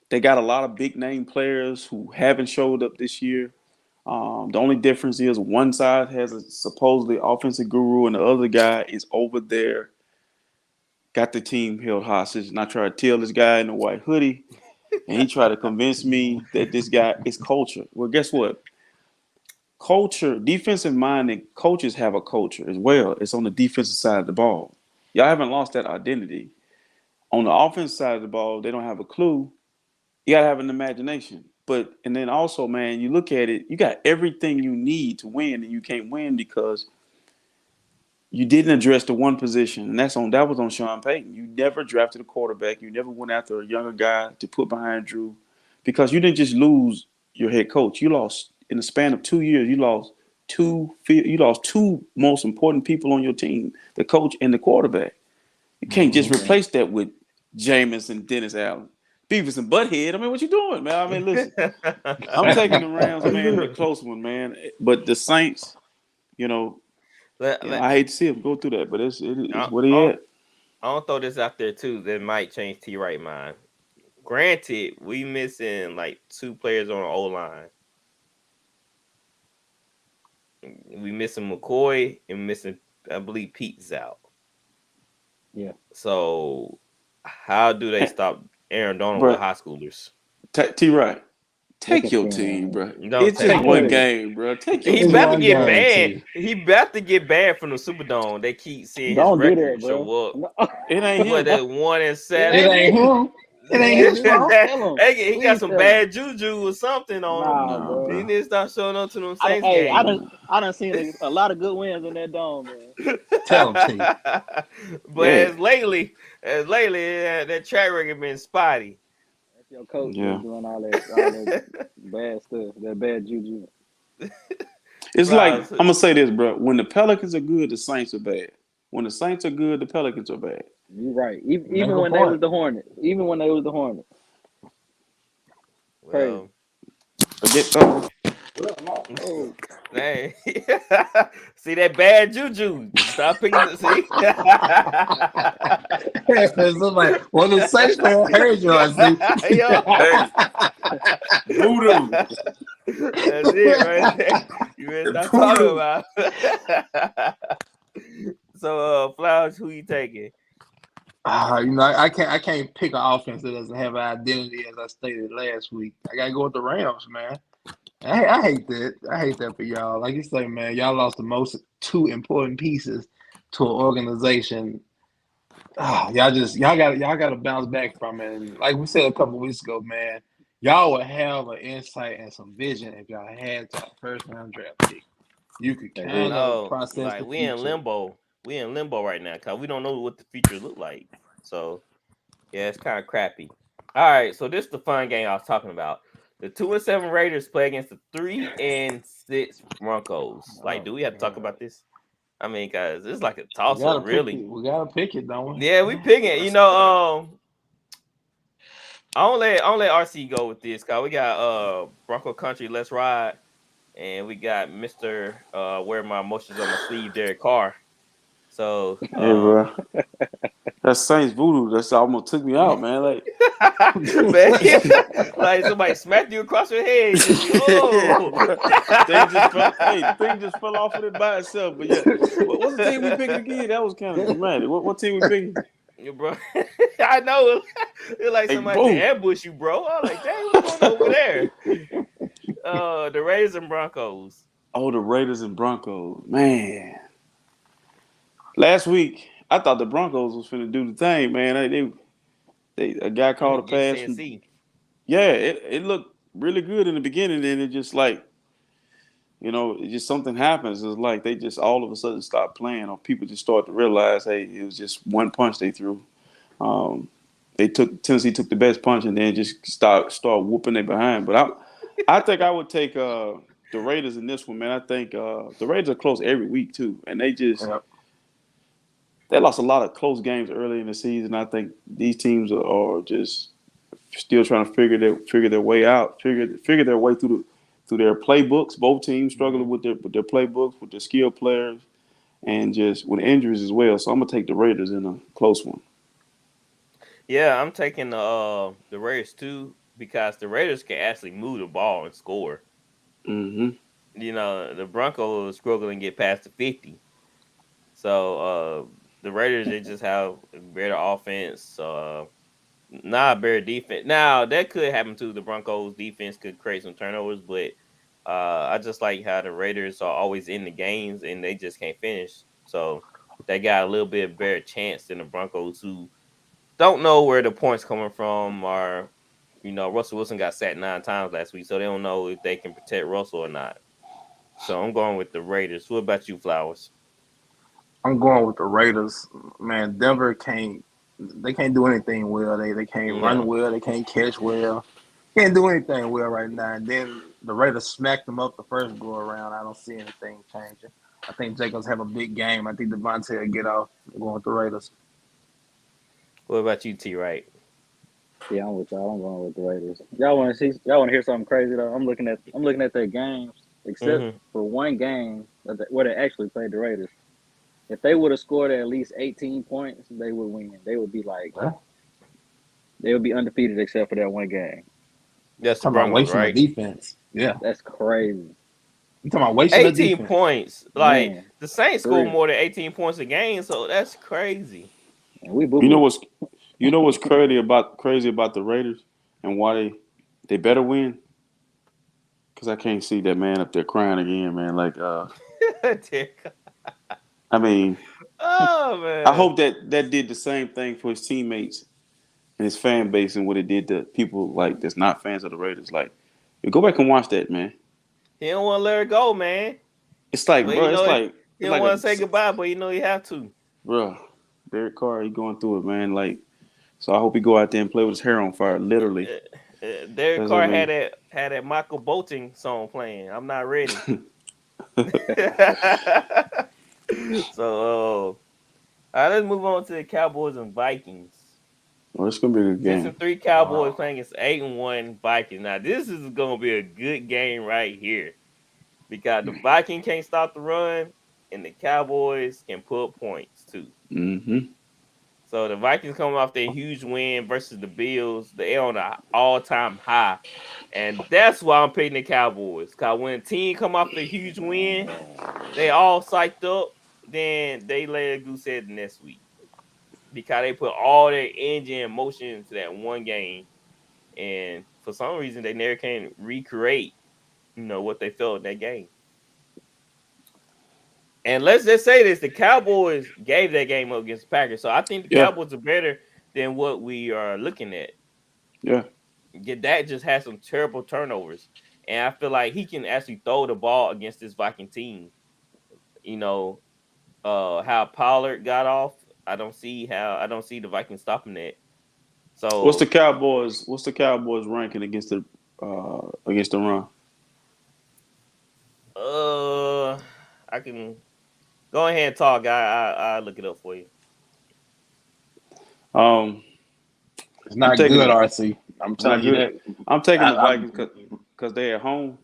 They got a lot of big name players who haven't showed up this year. The only difference is one side has a supposedly offensive guru and the other guy is over there, got the team held hostage. And I try to tell this guy in the white hoodie, and he tried to convince me that this guy is culture. Well, guess what? Culture, defensive-minded coaches have a culture as well. It's on the defensive side of the ball. Y'all haven't lost that identity. On the offensive side of the ball, they don't have a clue. You got to have an imagination. And then also, man, you look at it, you got everything you need to win, and you can't win because you didn't address the one position, and that was on Sean Payton. You never drafted a quarterback. You never went after a younger guy to put behind Drew because you didn't just lose your head coach. You lost in the span of 2 years. You lost two most important people on your team, the coach and the quarterback. You can't just replace that with Jameis and Dennis Allen. Beavis and Butthead. I mean, what you doing, man? I mean, listen, I'm taking the Rams, man, the close one, man. But the Saints, I hate to see them go through that, but it's what he at. I'll throw this out there too. That might change T. Wright mind. Granted, we missing like 2 players on the O-line. We missing McCoy and missing, I believe, Pete's out. Yeah. So how do they stop Aaron Donald with high schoolers? T. Wright, take your team, bro. It's just one game, bro. Take your team. He's about to get banned. He about to get banned from the Superdome. They keep seeing his record show up. No. It ain't him. But at 1-7. It ain't him. It ain't him. Hey, he got some bad juju or something on him. He need to stop showing up to them Saints games. I done seen a lot of good wins in that dome, man. Tell him, T. But as lately, that track record been spotty. That's your coach doing all that bad stuff, that bad juju. It's like, I'm going to say this, bro. When the Pelicans are good, the Saints are bad. When the Saints are good, the Pelicans are bad. You're right. Even when they was the Hornets. Well, forget hey. See that bad juju. Stop picking it. See? Somebody, the Saints player heard you. I see. Voodoo. That's it right there. You better stop talking about. So, Flowers, who you taking? I can't pick an offense that doesn't have an identity, as I stated last week. I gotta go with the Rams, man. I hate that. I hate that for y'all. Like you say, man, y'all lost the most 2 important pieces to an organization. Y'all got to bounce back from it. And like we said a couple weeks ago, man, y'all would have an insight and some vision if y'all had to first round draft pick. You could kind of process like the we future. in limbo. We in limbo right now because we don't know what the future look like. So yeah, it's kind of crappy. All right, so this is the fun game I was talking about. The 2-7 Raiders play against the 3-6 Broncos. Like, do we have to talk about this? I mean, guys, it's like a toss up, really. We gotta pick it, don't we? Yeah, we picking it. I don't let RC go with this, cause we got Bronco Country, Let's Ride, and we got Mr. Wear My Emotions on My Sleeve, Derek Carr. So hey, bro. That's Saints voodoo. That's almost took me out, man. Like, like somebody smacked you across your head. Thing just fell off of it by itself. But yeah, what's the team we picked again? That was kind of dramatic. What team we picked? Yeah, bro. I know. It's like somebody ambush you, bro. I'm like, dang, what's going on over there? The Raiders and Broncos. Oh, the Raiders and Broncos. Man. Last week, I thought the Broncos was finna do the thing, man. They a guy called a Against pass. Tennessee. Yeah, it looked really good in the beginning, and it just like, it just something happens. It's like they just all of a sudden stop playing, or people just start to realize, hey, it was just one punch they threw. Um, Tennessee took the best punch and then just start whooping their behind. But I think I would take the Raiders in this one, man. I think the Raiders are close every week too, and they lost a lot of close games early in the season. I think these teams are just still trying to figure their way out, figure their way through their playbooks. Both teams struggling with their playbooks, with their skilled players, and just with injuries as well. So I'm gonna take the Raiders in a close one. Yeah, I'm taking the Raiders too because the Raiders can actually move the ball and score. Mm-hmm. The Broncos struggle and get past the 50. So the Raiders, they just have better offense, not better defense. Now that could happen too. The Broncos defense could create some turnovers, but I just like how the Raiders are always in the games and they just can't finish. So they got a little bit better chance than the Broncos, who don't know where the points coming from. Or Russell Wilson got sacked 9 times last week, so they don't know if they can protect Russell or not. So I'm going with the Raiders. What about you, Flowers? I'm going with the Raiders. Man, Denver can't do anything well. They can't run well. They can't catch well. Can't do anything well right now. And then the Raiders smacked them up the first go around. I don't see anything changing. I think Jacobs have a big game. I think Devontae will get off. I'm going with the Raiders. What about you, T. Wright? Yeah, I'm with y'all. I'm going with the Raiders. Y'all want to hear something crazy though? I'm looking at their games, except for one game where they actually played the Raiders. If they would have scored at least 18 points, they would win. They would be they would be undefeated except for that one game. That's the Talking about Broncos, wasting right? the defense. Yeah, That's crazy. you talking about wasting the 18 defense. points. Like Man, the Saints score three. more than 18 points a game, so that's crazy. And we You know boo-boo. what's crazy about the Raiders and why they better win? Because I can't see that man up there crying again, man. Like I mean, Oh man. I hope that did the same thing for his teammates and his fan base and what it did to people like that's not fans of the Raiders. Like, you go back and watch that, man. He don't want to let her go, man. It's like, But bro, he don't want to say goodbye, but you have to. Bro, Derek Carr, he going through it, man. Like, so I hope he go out there and play with his hair on fire, literally. Derek Carr had that Michael Bolton song playing. I'm not ready. So, all right, let's move on to the Cowboys and Vikings. Well, it's gonna be a good game. 6-3 Cowboys playing against 8-1 Vikings. Now, this is gonna be a good game right here because the Vikings can't stop the run, and the Cowboys can put points too. Mm-hmm. So the Vikings coming off their huge win versus the Bills. They're on an all-time high. And that's why I'm picking the Cowboys. Because when a team come off a huge win, they all psyched up. Then they lay a goose egg the next week. Because they put all their energy and motion into that one game. And for some reason, they never can recreate, what they felt in that game. And let's just say this: the Cowboys gave that game up against the Packers, so I think the Cowboys are better than what we are looking at. Yeah, Dak just had some terrible turnovers, and I feel like he can actually throw the ball against this Viking team. How Pollard got off. I don't see the Vikings stopping that. So what's the Cowboys ranking against the run? I can go ahead and talk. I'll look it up for you. It's not good, RC. I'm telling you that. I'm taking the Vikings because they're at home.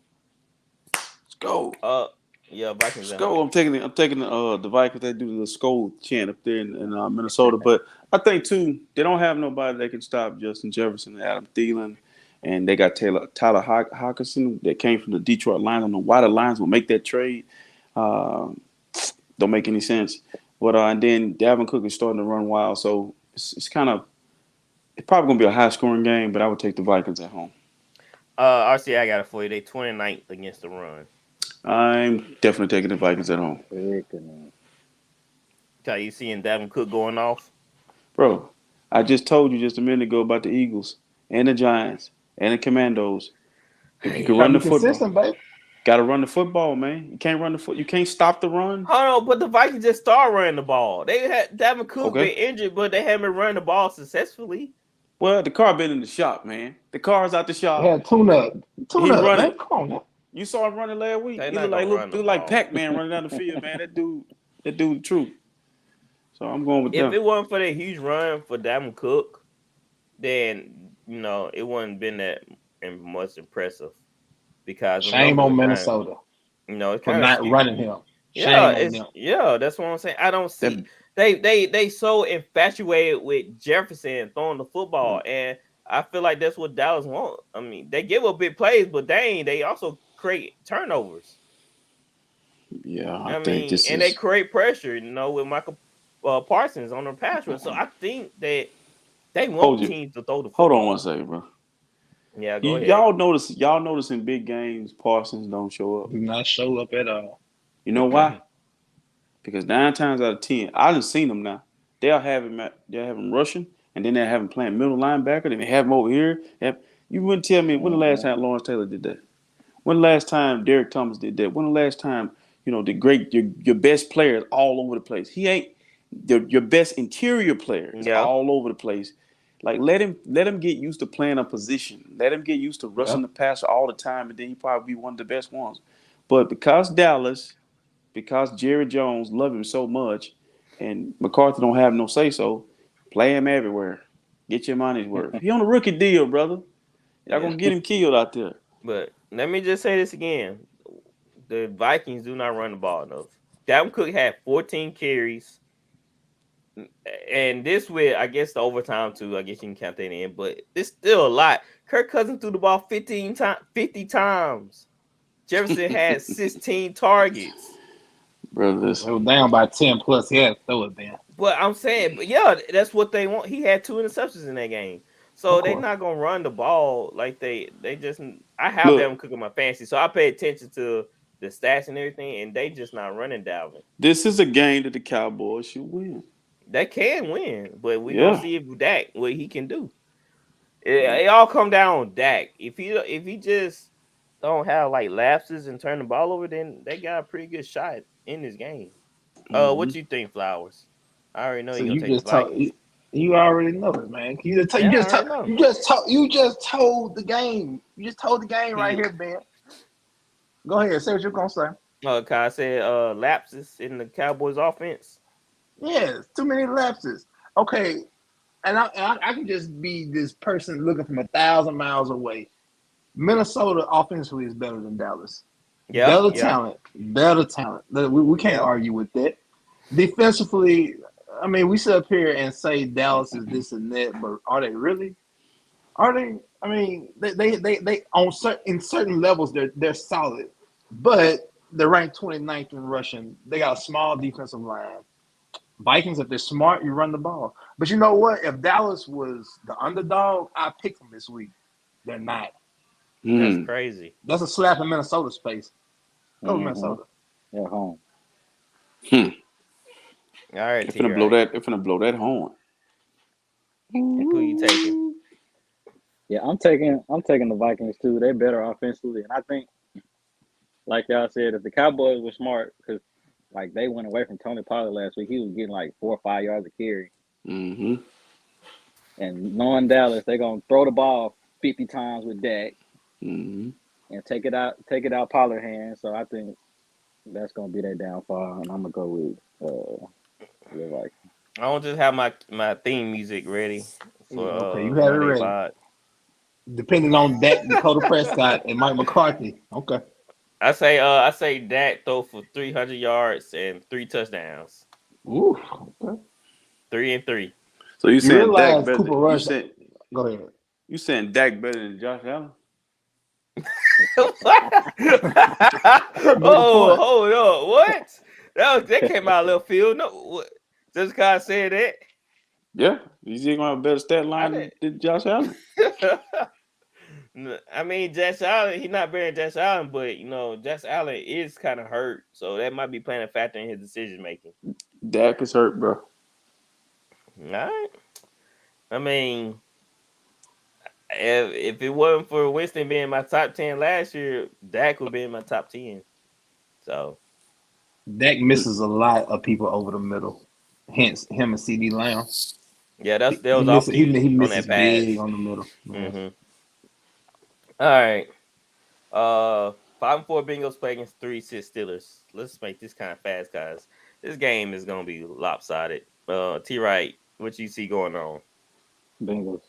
Let's go. Yeah, Vikings. Let's go. I'm taking the Vikings. They do the skull chant up there in Minnesota, but I think too they don't have nobody that can stop Justin Jefferson and Adam Thielen, and they got Tyler Hockenson that came from the Detroit Lions. I don't know why the Lions will make that trade. Don't make any sense. But and then Dalvin Cook is starting to run wild, so it's probably gonna be a high scoring game. But I would take the Vikings at home. RC, I got it for you. They 29th against the run. I'm definitely taking the Vikings at home. Okay, you seeing Dalvin Cook going off? Bro, I just told you just a minute ago about the Eagles and the Giants and the Commandos. If you can run the football, consistent, baby. gotta run the football, man. You can't run the foot. You can't stop the run. Hold on, but the Vikings just started running the ball. They had Dalvin Cook Okay. been injured, but they haven't been running the ball successfully. Well, the car been in the shop, man. The car's out the shop. Yeah, tune up, running. man. Come on now. You saw him running last week. They He not looked gonna run the like ball. Pac-Man running down the field, man. That dude, the truth. So I'm going with If them. it wasn't for that huge run for Dalvin Cook, then it wouldn't been that much impressive. Because Shame on Minnesota It's for kind not of running him. Shame on them. that's what I'm saying. I don't see they so infatuated with Jefferson throwing the football, and I feel like that's what Dallas want. I mean, they give up big plays, but they also create turnovers. Yeah, I mean, they create pressure, with Michael Parsons on the pass rush. So I think that they want teams to throw the football. Hold on one second, bro. Yeah, go ahead. Y'all notice in big games Parsons don't show up. Do not show up at all. You know why? Because 9 times out of 10, I done seen them now. They'll have him rushing, and then they'll have him playing middle linebacker, then they have him over here. You wouldn't tell me when the last time Lawrence Taylor did that. When the last time Derek Thomas did that. When the last time, your best players all over the place. He ain't your best interior player is all over the place. Like let him get used to playing a position. Let him get used to rushing the passer all the time, and then he probably be one of the best ones. But because Jerry Jones love him so much, and McCarthy don't have no say so, play him everywhere. Get your money's worth. He on a rookie deal, brother. Y'all gonna get him killed out there. But let me just say this again: the Vikings do not run the ball enough. Dalvin Cook had 14 carries. And this with, I guess, the overtime too. I guess you can count that in, but it's still a lot. Kirk Cousins threw the ball 50 times. Jefferson had 16 targets. Brother, they were down by 10 plus. He had to throw it down. But I'm saying, that's what they want. He had 2 interceptions in that game, so they're not gonna run the ball like they just. I have them cooking my fantasy, so I pay attention to the stats and everything, and they just not running Dalvin. This is a game that the Cowboys should win. They can win, but we gonna see if Dak what he can do. It all come down on Dak. If he just don't have like lapses and turn the ball over, then they got a pretty good shot in this game. What you think, Flowers? I already know you're gonna take the Vikings. You already know it, man. You just told the game. You just told the game right here, Ben. Go ahead, say what you're gonna say. I said lapses in the Cowboys offense. Yes, too many lapses. Okay, and I can just be this person looking from 1,000 miles away. Minnesota offensively is better than Dallas. Better talent. We can't argue with that. Defensively, I mean, we sit up here and say Dallas is this and that, but are they really? Are they? I mean, they in certain levels they're solid, but they're ranked 29th in rushing. They got a small defensive line. Vikings, if they're smart, you run the ball. But you know what? If Dallas was the underdog, I'd pick them this week. They're not. That's crazy. That's a slap in Minnesota's face. Go Minnesota. They're home. All right, They're finna blow that horn. Who you taking? Yeah, I'm taking the Vikings too. They're better offensively, and I think, like y'all said, if the Cowboys were smart, because like they went away from Tony Pollard last week, he was getting like 4 or 5 yards a carry. Mm-hmm. And knowing Dallas, they're gonna throw the ball 50 times with Dak, and take it out Pollard hands. So I think that's gonna be their downfall, and I'm gonna go with the Vikings. I don't just have my theme music ready. Okay, you have it ready. Pod. Depending on Dak, Dakota Prescott, and Mike McCarthy. Okay. I say Dak throw for 300 yards and 3 touchdowns. Ooh. Okay. 3 and 3. So you saying Dak better? Go ahead. You saying Dak better than Josh Allen? Oh, hold on. What? That came out of left field. No, what? Just because I said that. Yeah, he's gonna have a better stat line than Josh Allen. I mean, Josh Allen, he's not better than Josh Allen, but Josh Allen is kind of hurt, so that might be playing a factor in his decision making. Dak is hurt, bro. All right. I mean, if it wasn't for Winston being my top 10 last year, Dak would be in my top 10. So Dak misses a lot of people over the middle. Hence, him and CD Lamb. yeah, that was off He on misses that pass. big on the middle. Mm-hmm. All right. 5-4 Bengals play against 3-6 Steelers. Let's make this kind of fast, guys. This game is gonna be lopsided. T. Wright, what you see going on? Bengals.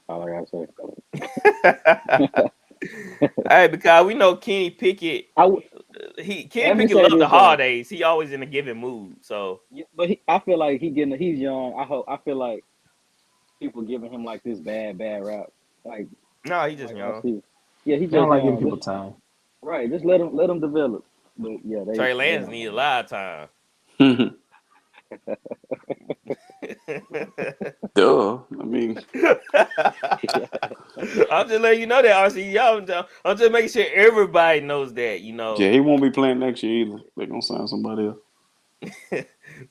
All I gotta say. Hey, because we know Kenny Pickett. Kenny Pickett loves the holidays. He always in a given mood. So, but I feel like he's young. I feel like people giving him like this bad rap. Like, no, he just young. Yeah, he just don't like young. giving people time. Right, just let him develop. But yeah, Trey Lance need a lot of time. Duh. I mean, I'm just letting you know that, RC. I'm just making sure everybody knows that, Yeah, he won't be playing next year either. They're gonna sign somebody else.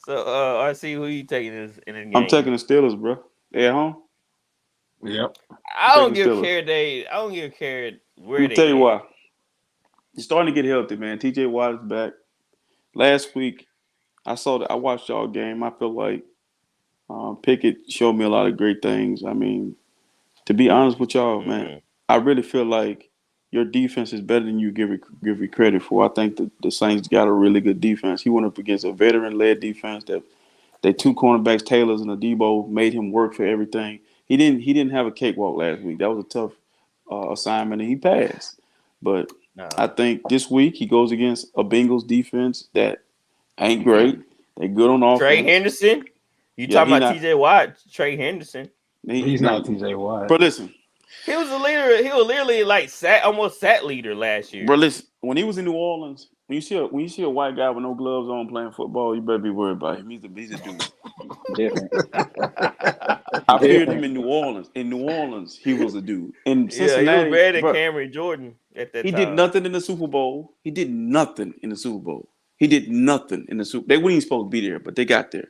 So, RC, who are you taking in this game? I'm taking the Steelers, bro. They at home. Yep. I don't give a care where Let me they. tell you why. He's starting to get healthy, man. TJ Watt is back. Last week, I watched y'all game. I feel like Pickett showed me a lot of great things. I mean, to be honest with y'all, man, I really feel like your defense is better than you give you credit for. I think the Saints got a really good defense. He went up against a veteran-led defense that they two cornerbacks, Taylors and Adebo, made him work for everything. He didn't have a cakewalk last week. That was a tough assignment, and he passed. But I think this week he goes against a Bengals defense that ain't great. They good on offense. Trey Henderson? You talking about TJ Watt? Trey Henderson? He's not TJ Watt. But listen. He was a leader. He was literally like almost sat leader last year. Bro, listen. When he was in New Orleans, when you see a white guy with no gloves on playing football, you better be worried about him. He's a dude. Different. I feared him in New Orleans. In New Orleans, he was a dude. In Cincinnati, he was better than Cameron Jordan at that time. He did nothing in the Super Bowl. They wouldn't even supposed to be there, but they got there.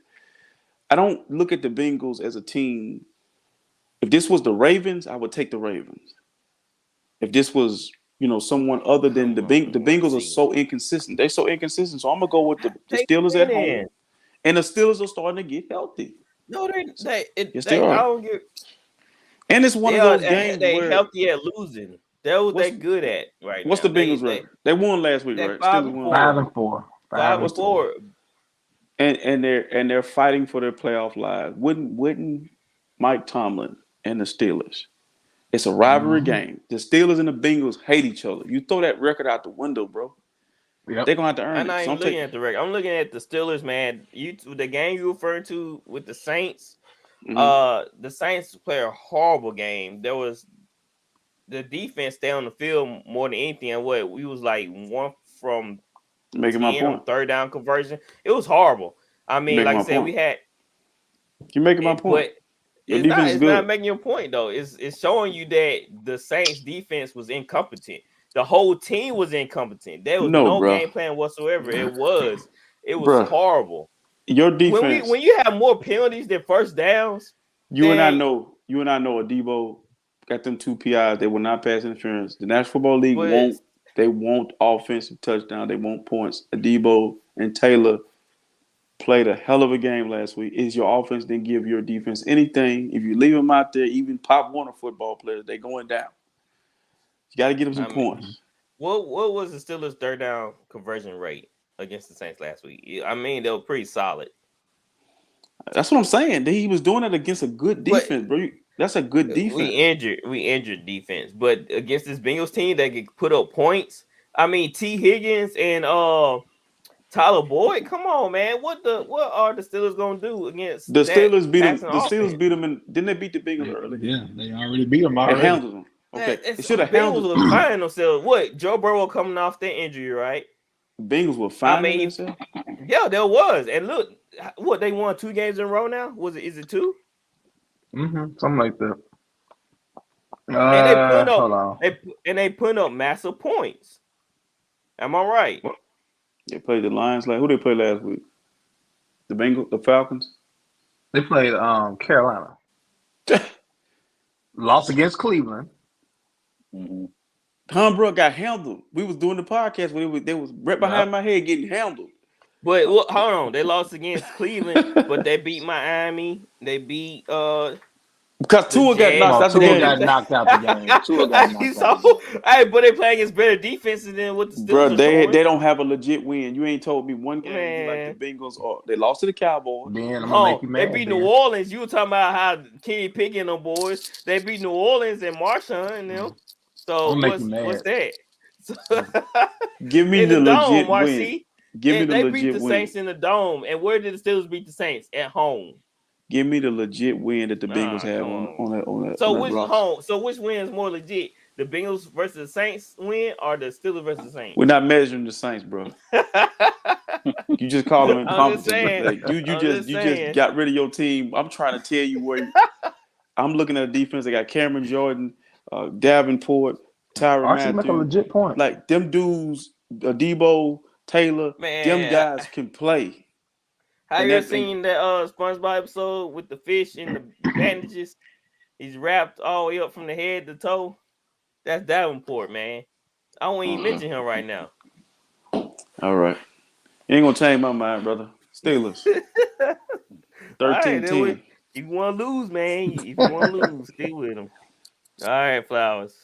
I don't look at the Bengals as a team. If this was the Ravens, I would take the Ravens. If this was, someone other than the Bengals are so inconsistent. They're so inconsistent. So I'm gonna go with the Steelers at home. And the Steelers are starting to get healthy. No, Yes, they are. I don't get. And it's one of those games They're healthy at losing. That's what they're good at right now. What's the Bengals record? They won last week, right? Steelers won 5-4. 5-4. And they're fighting for their playoff lives. Wouldn't Mike Tomlin and the Steelers? It's a rivalry game. The Steelers and the Bengals hate each other. You throw that record out the window, bro. Yep. They're gonna have to earn I'm it. not even looking at the record. I'm looking at the Steelers, man. The game you referred to with the Saints. The Saints play a horrible game. There was the defense stay on the field more than anything. And we was like 1 from making my point. Third down conversion. It was horrible. I mean, like I said, we had. You're making my point. It's not making your point though. It's showing you that the Saints defense was incompetent. The whole team was incompetent. There was no game plan whatsoever. It was horrible. Your defense. When you have more penalties than first downs, you and I know Adebo got them 2 PIs. They will not pass interference. The National Football League won't offensive touchdown. They want points. Adebo and Taylor played a hell of a game last week. Is your offense didn't give your defense anything? If you leave them out there, even Pop Warner football players, they're going down. You got to get them some points. What was the Steelers' third down conversion rate against the Saints last week? I mean, they were pretty solid. That's what I'm saying. He was doing it against a good defense, bro. That's a good defense. We injured defense, but against this Bengals team that could put up points. I mean, T. Higgins and Tyler Boyd. Come on, man. What are the Steelers gonna do against the Steelers? Beat them. The Steelers beat them, didn't they beat the Bengals early? Yeah, they already beat them. They handled them. Okay, they should have handled them. Bengals were finding themselves. What? Joe Burrow coming off their injury, right? Bengals were finding themselves. Yeah, there was. And look, what they won 2 games in a row now? Is it 2? Something like that. And they put Hold up on. they put up massive points. Am I right? They played the Lions. Like who they played last week? The Bengals, the Falcons. They played Carolina. Lost against Cleveland. Mm-hmm. Tom Brooke got handled. We was doing the podcast when they was right behind my head getting handled. But hold on, they lost against Cleveland, but they beat Miami. They beat because Tua got knocked out the Tua game. got knocked out the game. Tua got knocked out the game. Hey, but they play against better defenses than what the Steelers Bro, are they showing. don't have a legit win. You ain't told me one game like the Bengals or they lost to the Cowboys. Ben, I'm gonna make you mad. They beat New Orleans. You were talking about how Kenny Pickett and them boys. They beat New Orleans and Marshawn and them. So what's that? Give me the legit win. Give me the they legit beat the win. Saints in the dome. And where did the Steelers beat the Saints? At home. Give me the legit win that the Bengals have on that. So which home? So which win is more legit? The Bengals versus the Saints win or the Steelers versus the Saints? We're not measuring the Saints, bro. You just call them incompetent. Like, you just got rid of your team. I'm trying to tell you where. I'm looking at the defense. They got Cameron Jordan, Davenport, Tyrann Mathieu. Make a legit point. Like them dudes, Debo, Taylor, them guys can play. Have you ever seen that SpongeBob episode with the fish and the bandages? He's wrapped all the way up from the head to toe. That's Davenport, man. I won't even mention him right now. All right. You ain't gonna change my mind, brother. Steelers. 13-10. Right, if you want to lose, man. If you want to lose, stay with them. All right, Flowers.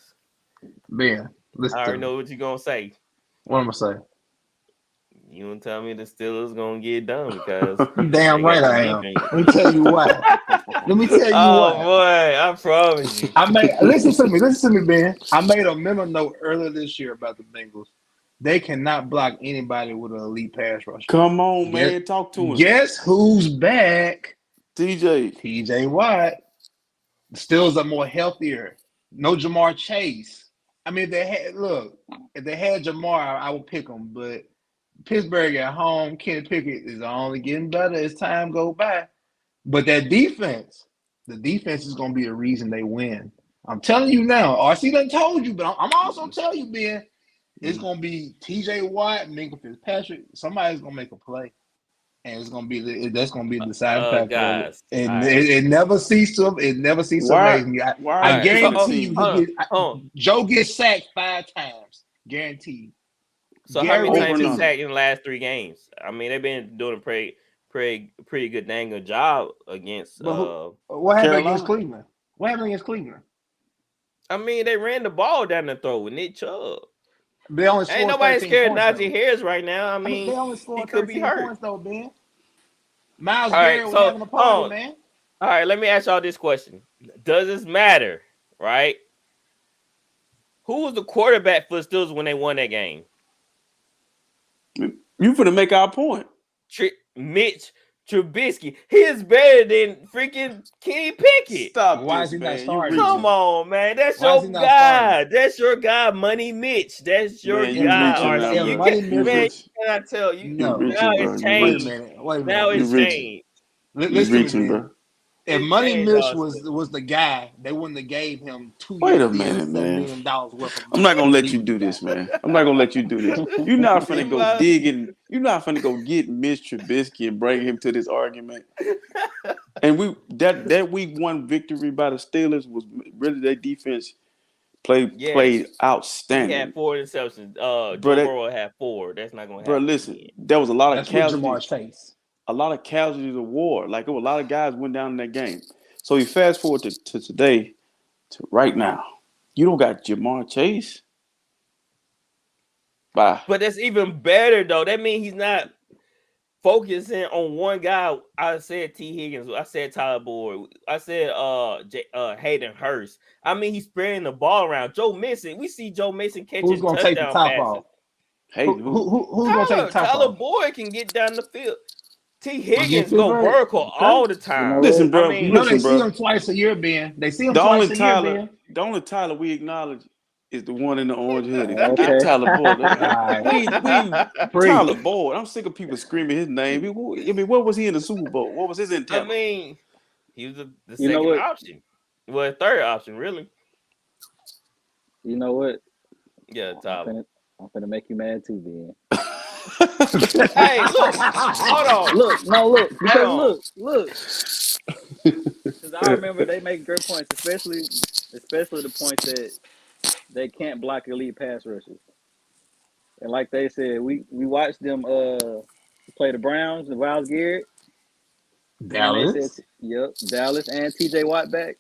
Ben, listen. I already know what you're gonna say. What I'm gonna say? You gonna tell me the Steelers gonna get done because damn right I am. Let me tell you why. Oh boy, I promise you. Listen to me, Ben. I made a memo note earlier this year about the Bengals. They cannot block anybody with an elite pass rush. Come on, man. Talk to him. Guess who's back? TJ Watt. The Steelers are more healthier. No Jamar Chase. I mean, if they had Jamar, I would pick them. But Pittsburgh at home, Kenny Pickett is only getting better as time goes by. But that defense, the defense is going to be the reason they win. I'm telling you now. RC done told you, but I'm also telling you, Ben, it's going to be TJ Watt, Minkah Fitzpatrick. Somebody's going to make a play. And that's going to be the deciding factor. Guys, and it never ceases to amaze me. I guarantee Joe gets sacked 5 times. Guaranteed. So how many times he sacked in the last 3 games? I mean, they've been doing a pretty good dang good job against what happened against Cleveland? What happened against Cleveland? I mean, they ran the ball down the throat with Nick Chubb. They only ain't nobody scared of Najee Harris right now. I mean, they only scored he could be hurt. Points though, Ben. Myles Garrett was having a party, man. All right, let me ask y'all this question. Does this matter, right? Who was the quarterback for the Steelers when they won that game? You finna make our point. Mitch Trubisky. He is better than freaking Kenny Pickett. Stop. Why is he not starting? Come on, man. That's your guy. That's your guy, Money Mitch. That's your guy. Man, can I tell you? No. Now it's changed. Wait a minute. Now it's changed. Listen, bro. If Money Mitch was the guy, they wouldn't have gave him 2 Wait a minute, man. $1 million worth of I'm not gonna let you do this, man. I'm not gonna let you do this. You're not finna go digging. You're not finna go get Mitch Trubisky and bring him to this argument. And that week 1 victory by the Steelers was really their defense played outstanding. He had 4 interceptions. Joe Burrow had 4. That's not gonna happen. Bro, listen, there was a lot of casualties. A lot of casualties of war. Like, a lot of guys went down in that game. So you fast forward to today, to right now. You don't got Jamar Chase. Bye. But that's even better, though. That means he's not focusing on one guy. I said T. Higgins. I said Tyler Boyd. I said Hayden Hurst. I mean, he's spreading the ball around. Joe Mixon. We see Joe Mixon catching touchdown passes. Who's going to take the top off? Hayden, who's going to take the top off? Tyler Boyd can get down the field. T. Higgins go vertical all the time. Listen, bro. They see him twice a year, Ben. They see him twice a year, Ben. The only Tyler we acknowledge is the one in the orange hoodie. Get Tyler Boyd. Tyler Boyd. I'm sick of people screaming his name. I mean, what was he in the Super Bowl? What was his intent? I mean, he was the second option. Well, third option, really. You know what? Yeah, I'm Tyler. finna make you mad too, then. Hey, look, hold on. Look, because Hold look. Because I remember they make great points, especially the points that they can't block elite pass rushers. And like they said, we watched them play the Browns, the Myles Garrett, and they said, Dallas. yep, Dallas and T.J. Watt back,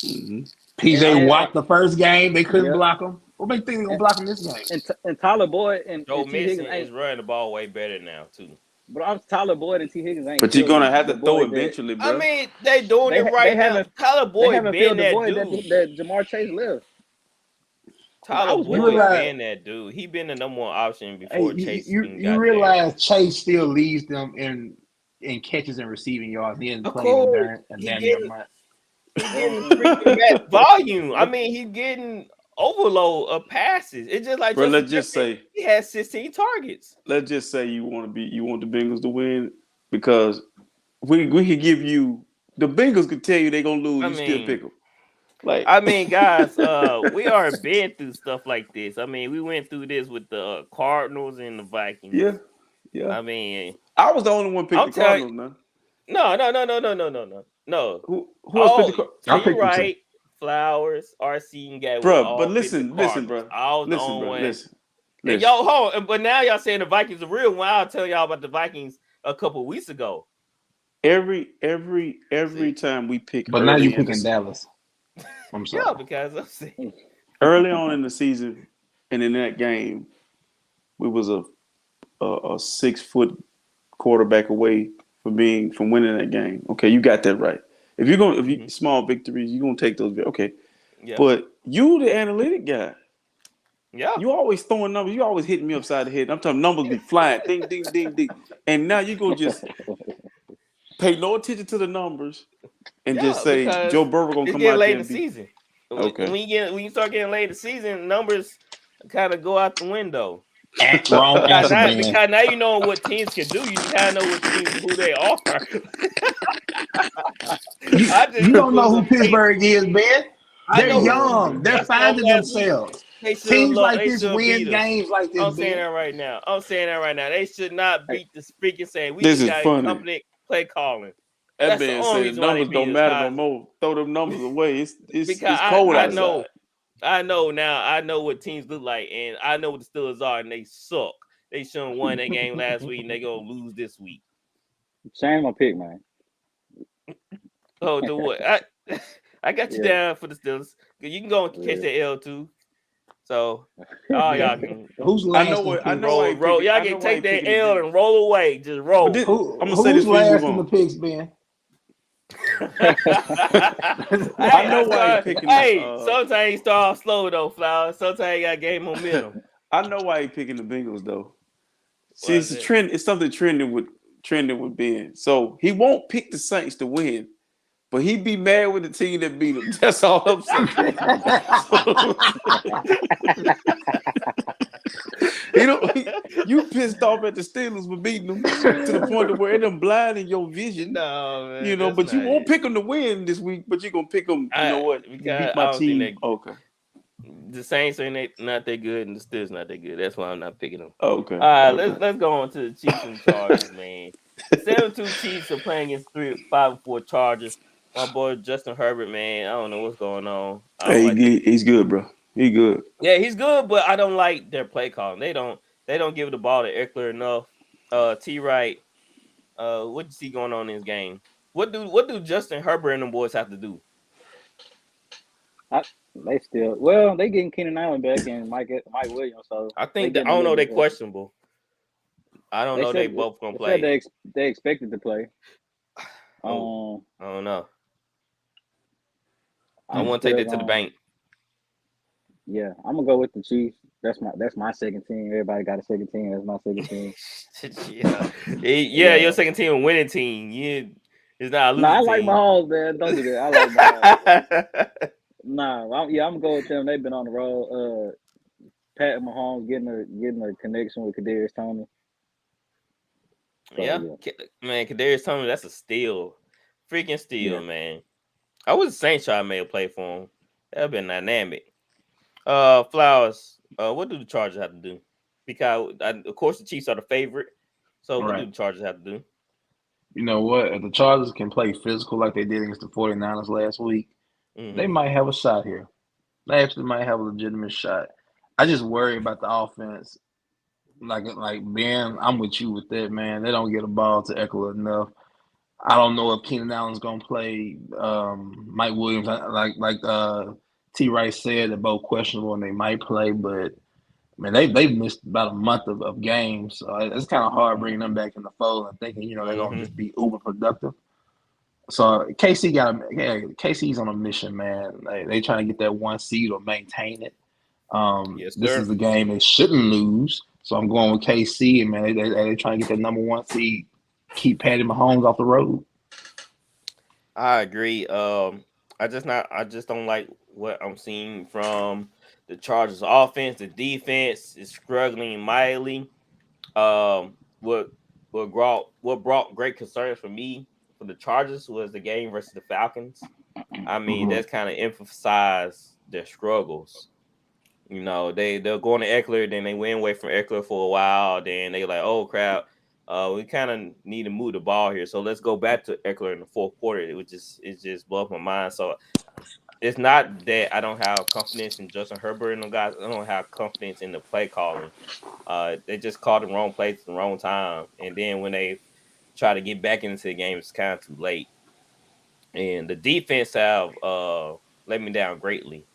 PJ and Watt, the first game, they couldn't yep, block him. What makes you think they're going to and block him this game? and Tyler Boyd and Joe T Higgins Mixon ain't. is running the ball way better now too. But I'm Tyler Boyd and T Higgins ain't But you're filled gonna have the to throw void that eventually, I bro. mean, they doing it they right now. haven't Tyler Boyd been filled the that void dude. that Jamar Chase left. Because I Tyler was You with Boyd y'all. realize, been that dude. He been the number one option hey, before Chase you, even you got there. realize Chase still leads them in catches and receiving yards. He hasn't Of played course, a he damn near getting month. freaking that volume. I mean, he's getting overload of passes. It's just like Bro, Justin let's just Jefferson. say, He has 16 targets. you want the Bengals to win because we could give you the Bengals could tell you they're gonna lose, you still pick them. Like, Guys, we are been through stuff like this. I mean, we went through this with the Cardinals and the Vikings. yeah. I mean, I was the only one picked I'm the telling Cardinals, man. no. Who else picked the Cardinals? I T. picked them too. Wright, Flowers, RC, and Gatwood Bro, but all picked the listen, Cardinals. bro. I was the Listen, only bro. one. Listen. And y'all, hold on, but now y'all saying the Vikings are real. When I'll tell y'all about the Vikings a couple weeks ago. Every time we pick But now you're early in picking the Dallas. I'm sorry. Yeah, because I'm saying early on in the season and in that game, we was a 6-foot quarterback away from winning that game. Okay, you got that right. If you small victories, you're gonna take those. Okay, yeah, but you the analytic guy. yeah. You always throwing numbers. You always hitting me upside the head. I'm talking numbers be flying, ding, ding, ding, ding. And now you gonna just pay no attention to the numbers and just say Because Joe Burrow gonna it's come getting out late there in and the be season. okay. When you start getting late in the season, numbers kind of go out the window. Wrong answer, man. Because now you know what teams can do. You kind of know what teams who they are. You don't know who Pittsburgh is, man. I They're know young. They're finding themselves. Teams like this win beat us. games like this, I'm saying man. that right now. They should not beat this freaking saying. We This just is got funny. competent play calling. That That's the man only said reason why they numbers beat don't us, matter no guys. more. Throw them numbers away. It's Because cold I outside. know now. I know what teams look like, and I know what the Steelers are, and they suck. They shouldn't won that game last week, and they gonna lose this week. Shame my pick, man. Oh, do what? I got you down for the Steelers. You can go and catch that L too. So y'all can Who's last in picks? roll. Y'all can take that L and roll away. Just roll. I'm gonna say Who's this before you last move in the on. picks, Ben? I know why he picking. Sometimes you start off slow though, Flowers. Sometimes you got game momentum. I know why he picking the Bengals though. See, it's a trend. It's something trending with Ben. So he won't pick the Saints to win, but he'd be mad with the team that beat him. That's all I'm saying. You pissed off at the Steelers for beating them to the point of where it done blinding your vision. No, man, but you won't pick them to win this week, but you're gonna pick them. You know what? You beat my team. Okay. The Saints ain't not that good, and the Steelers not that good. That's why I'm not picking them. Okay. All right, let's go on to the Chiefs and Chargers, man. 7-2 Chiefs are playing against 5-4 Chargers. My boy Justin Herbert, man, I don't know what's going on. He's good, bro. He good. Yeah, he's good, but I don't like their play calling. They don't give the ball to Eckler enough. T. Wright, what you see going on in this game? What do Justin Herbert and them boys have to do? They getting Keenan Allen back and Mike Williams. So I don't know. They questionable. I don't know. They both gonna play. They expected to play. I don't know. I want to take that to the bank. Yeah, I'm gonna go with the Chiefs. That's my second team. Everybody got a second team. That's my second team. yeah, your second team, a winning team. It's not a losing team. I like Mahomes, man. Don't do that. I like Mahomes. I'm gonna go with them. They've been on the road. Pat Mahomes getting a connection with Kadarius Toney. So, man, Kadarius Toney, that's a steal, freaking steal, man. I was the Saints trying to make a play for him. That'd been dynamic. Flowers. What do the Chargers have to do? Because of course the Chiefs are the favorite. So what do Right. the Chargers have to do? You know what? If the Chargers can play physical like they did against the 49ers last week, they Hmm. might have a shot here. They actually might have a legitimate shot. I just worry about the offense. Like Ben, I'm with you with that, man. They don't get a ball to Eckler enough. I don't know if Keenan Allen's gonna play. Mike Williams, T. Rice said, they're both questionable and they might play, but I mean they've missed about a month of games, so it's kind of hard bringing them back in the fold and thinking they're gonna Hmm. just be uber productive. So KC's on a mission, man. They trying to get that one seed or maintain it. Yes, This is sir. the game they shouldn't lose. So I'm going with KC, and man, they trying to get that number one seed. Keep Patty Mahomes off the road. I agree. I just don't like what I'm seeing from the Chargers offense. The defense is struggling mightily. Um, what what brought great concern for me for the Chargers was the game versus the Falcons. I mean, Mm-hmm. that's kind of emphasized their struggles. They'll go on to Eckler, then they went away from Eckler for a while. Then they like, oh crap, we kind of need to move the ball here. So let's go back to Eckler in the fourth quarter, which is it just blows my mind. So it's not that I don't have confidence in Justin Herbert and the guys. I don't have confidence in the play calling. They just called the wrong place at the wrong time, and then when they try to get back into the game, it's kind of too late. And the defense have let me down greatly.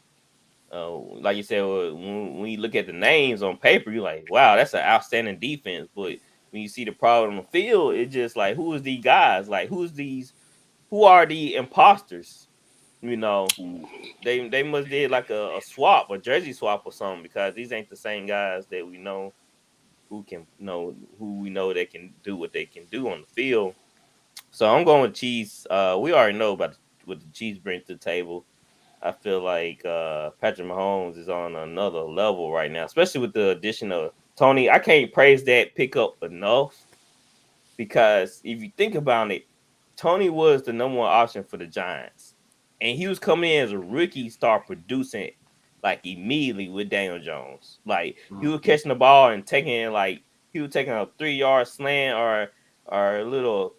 Like you said, when you look at the names on paper, you're like, wow, that's an outstanding defense. But when you see the problem on the field, it's just like, who is these guys? Like, who are the imposters? You know, they must did like a swap, a jersey swap or something, because these ain't the same guys that we know who we know that can do what they can do on the field. So I'm going with Chiefs. We already know about what the Chiefs bring to the table. I feel like Patrick Mahomes is on another level right now, especially with the addition of Tony. I can't praise that pickup enough because if you think about it, Tony was the number one option for the Giants, and he was coming in as a rookie, start producing like immediately with Daniel Jones. Like he was Mm-hmm. catching the ball and taking it like he was taking a 3 yard slant or a little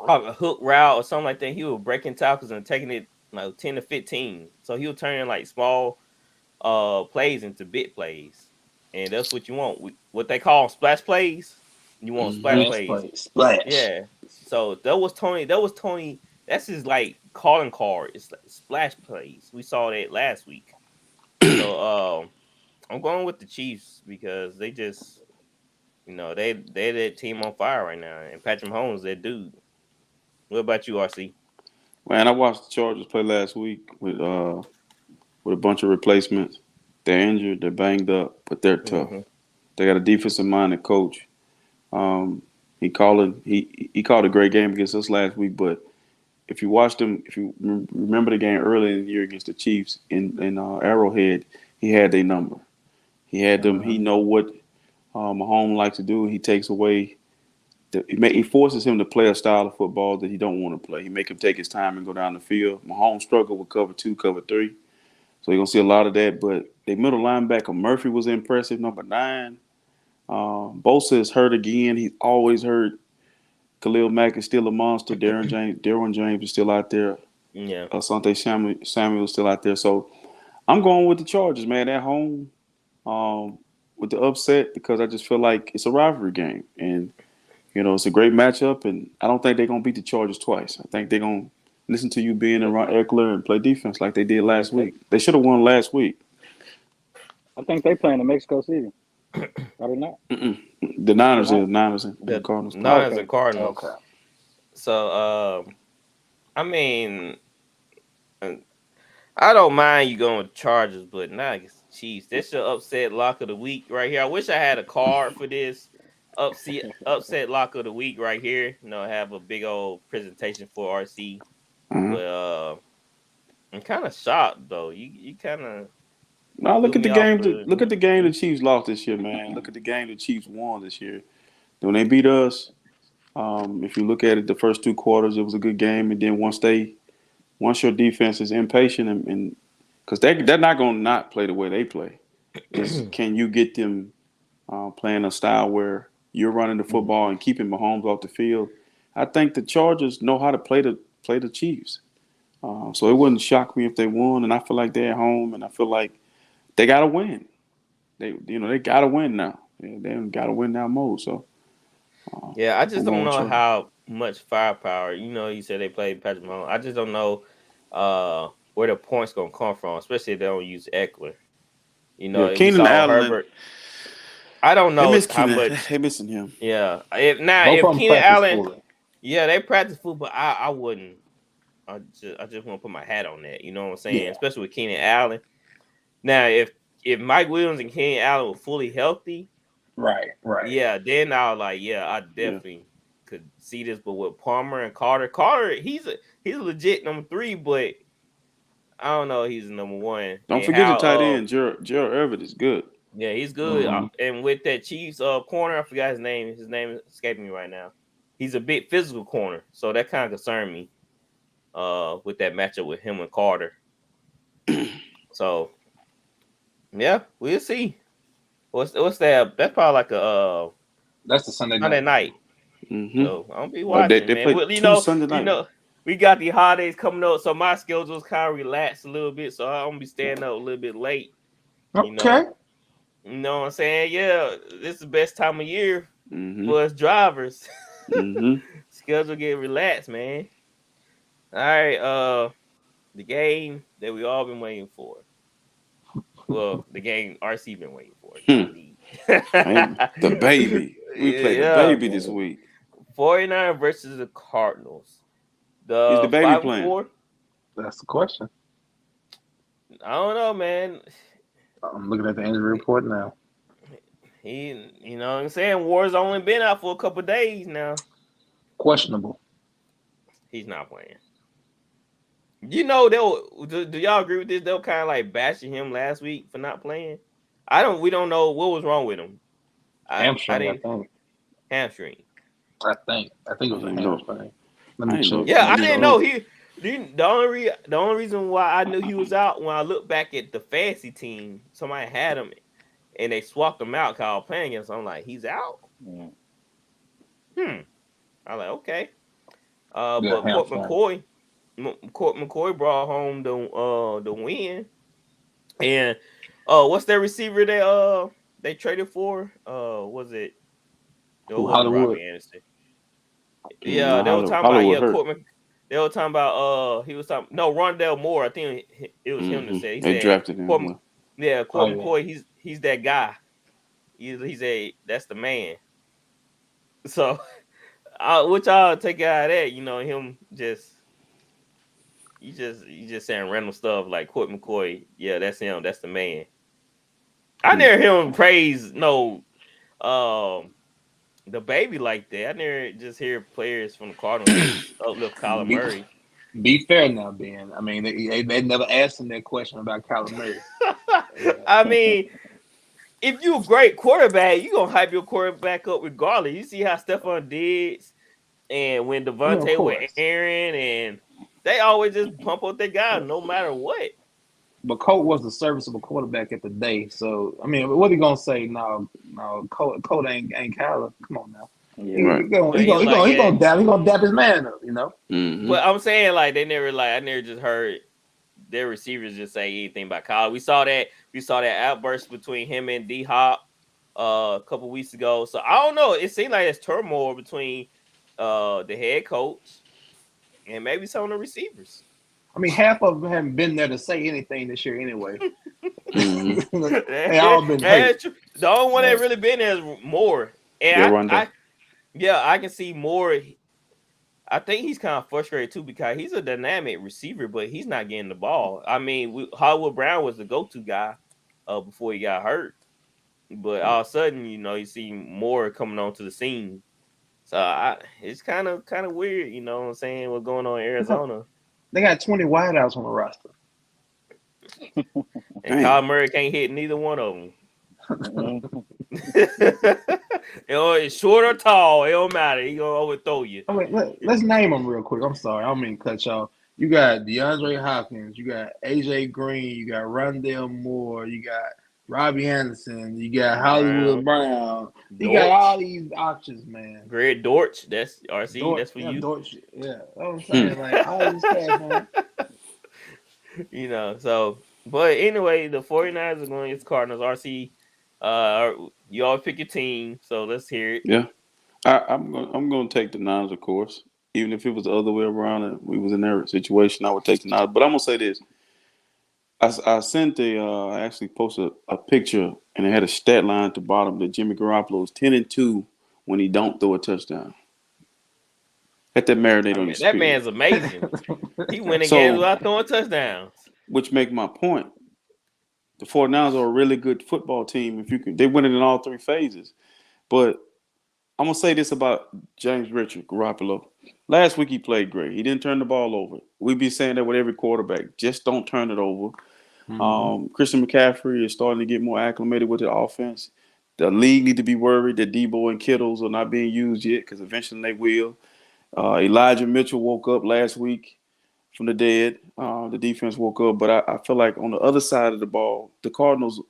a hook route or something like that. He was breaking tackles and taking it like 10 to 15. So he was turning like small plays into big plays. And that's what you want. What they call splash plays. You want Mm-hmm. splash Last plays. play, splash. Yeah. So that was Tony. That was Tony. That's his like calling card. It's like splash plays. We saw that last week. So I'm going with the Chiefs because they just they're that team on fire right now. And Patrick Mahomes, that dude. What about you, RC? Man, I watched the Chargers play last week with a bunch of replacements. They're injured, they're banged up, but they're tough. Mm-hmm. They got a defensive minded coach. He called a great game against us last week, but if you watched him, if you remember the game early in the year against the Chiefs in Arrowhead, he had their number. He had them. Uh-huh. He know what Mahomes likes to do. He takes away. He forces him to play a style of football that he don't want to play. He make him take his time and go down the field. Mahomes struggled with cover 2, cover 3, so you're gonna see a lot of that. But the middle linebacker Murphy was impressive, number 9. Bosa is hurt again. He's always hurt. Khalil Mack is still a monster. Derwin James is still out there. Yeah. Asante Samuel is still out there. So I'm going with the Chargers, man, at home with the upset because I just feel like it's a rivalry game. And, it's a great matchup. And I don't think they're going to beat the Chargers twice. I think they're going to listen to you being around Eckler and play defense like they did last They, week. They should have won last week. I think they playing in Mexico City. Are they not? Mm-mm. The Niners They're not? and the The Cardinals. Niners Okay. and Cardinals. Okay. So I mean, uh, I don't mind you going with Chargers, but not against the Chiefs. That's your upset lock of the week right here. I wish I had a card for this upset lock of the week right here. Have a big old presentation for RC. Uh-huh. But I'm kind of shocked though. You kind of Now threw look at the me off game. the. Look at the game the Chiefs lost this year, man. Look at the game the Chiefs won this year. When they beat us, if you look at it, the first 2 quarters, it was a good game, and then once your defense is impatient and because they're not going to not play the way they play. Can you get them playing a style where you're running the football and keeping Mahomes off the field? I think the Chargers know how to play the Chiefs. So it wouldn't shock me if they won, and I feel like they're at home, and I feel like they got to win. They got to win now. They got to win now mode. So yeah, I just I'm don't going know with how much firepower. You said they played Patrick Mahomes. I just don't know where the points gonna come from, especially if they don't use Eckler. If we Keenan saw Allen. Herbert. I don't They know miss how Keenan. much. They missing him. Yeah, Both if of them Keenan practice Allen, fully. yeah, they practice football. I wouldn't. I just want to put my hat on that. You know what I'm saying? Yeah. Especially with Keenan Allen. Now, if Mike Williams and Keenan Allen were fully healthy, Right. yeah, then I definitely could see this. But with Palmer and Carter, he's a legit number 3, but I don't know, he's number 1. Don't And forget how, the tight end. Gerald Everett is good. yeah, he's good. Mhm. And with that Chiefs corner, I forgot his name. His name is escaping me right now. He's a big physical corner, so that kind of concerned me. With that matchup with him and Carter. So, yeah, we'll see. What's that? That's probably like a That's the Sunday night. Mm-hmm. So I'll be watching. They Man. play two Sunday night. We got the holidays coming up, so my schedule's kind of relaxed a little bit. So I'm gonna be staying up a little bit late. Okay. You know what I'm saying? Yeah, this is the best time of year Mm-hmm. for us drivers. Mm-hmm. Schedule get relaxed, man. All right, the game that we all been waiting for. Well, the game RC been waiting for. The baby. We played the baby this week. 49 versus the Cardinals. Is the baby playing? 5-4? That's the question. I don't know, man. I'm looking at the injury report now. You know what I'm saying? Ward's only been out for a couple of days now. Questionable. He's not playing. Do y'all agree with this? They were kind of like bashing him last week for not playing. We don't know what was wrong with him. Hamstring, I think. Hamstring. I think it was a hamstring. Let me check. Yeah, I didn't know the only reason why I knew he was out when I looked back at the fantasy team, somebody had him and they swapped him out because I was playing against him. I'm like, he's out? Yeah. I'm like, okay. Yeah, But hamstring. Court McCoy brought home the win. And what's that receiver they traded for? Was it Hollywood? Robbie Anderson? Yeah, they were talking about they were talking about Rondell Moore. I think it was him that said they drafted him. Court McCoy, he's that guy. That's the man. So which I'll take out of that, him you just saying random stuff like Court McCoy. Yeah, that's him. That's the man. I never hear him praise the baby like that. I never just hear players from the Cardinals uplift Kyler Murray. Be fair now, Ben. I mean, they never asked him that question about Kyler Murray. I mean, if you're a great quarterback, you're going to hype your quarterback up regardless. You see how Stephon Diggs and when Devontae with Aaron, and they always just pump up their guy no matter what. But Colt was the serviceable quarterback at the day. So, I mean, what are you going to say? No, Colt ain't Kyler. Come on now. Yeah. He's going to dap his man up, Mm-hmm. But I'm saying, like, I never just heard their receivers just say anything about Kyler. We saw that outburst between him and D-Hop a couple weeks ago. So I don't know. It seemed like it's turmoil between the head coach and maybe some of the receivers. I mean, half of them haven't been there to say anything this year anyway. Mm-hmm. They all been hurt. The only one that really been there is Moore. And I can see Moore. I think he's kind of frustrated too because he's a dynamic receiver, but he's not getting the ball. I mean, Hollywood Brown was the go-to guy before he got hurt, but all of a sudden, you see Moore coming onto the scene. So it's kind of weird, you know what I'm saying? What's going on in Arizona? They got 20 wideouts on the roster, and Kyler Murray can't hit neither one of them. It's short or tall, it don't matter. He gonna overthrow you. Let's name them real quick. I'm sorry, I don't mean to cut y'all. You got DeAndre Hopkins, you got AJ Green, you got Rondale Moore, you got Robbie Anderson, you got Hollywood Brown. You got all these options, man. Greg Dortch, that's RC, that's for you. Dortch, yeah. That's what I'm saying. Like all these cats, man. You know, so but anyway, the 49ers are going against Cardinals. RC, you all pick your team, so let's hear it. Yeah. I'm gonna take the Niners, of course. Even if it was the other way around and we was in their situation, I would take the Niners. But I'm gonna say this. I sent I actually posted a picture and it had a stat line at the bottom that Jimmy Garoppolo is 10-2 when he don't throw a touchdown. Let that marinate on your spirit. That man's amazing. He winning games without throwing touchdowns. Which make my point. The 49ers are a really good football team. They win it in all three phases. But I'm gonna say this about James Richard Garoppolo. Last week he played great. He didn't turn the ball over. We be saying that with every quarterback. Just don't turn it over. Mm-hmm. Christian McCaffrey is starting to get more acclimated with the offense. The league need to be worried that Debo and Kittles are not being used yet because eventually they will. Elijah Mitchell woke up last week from the dead. The defense woke up. But I feel like on the other side of the ball, the Cardinals,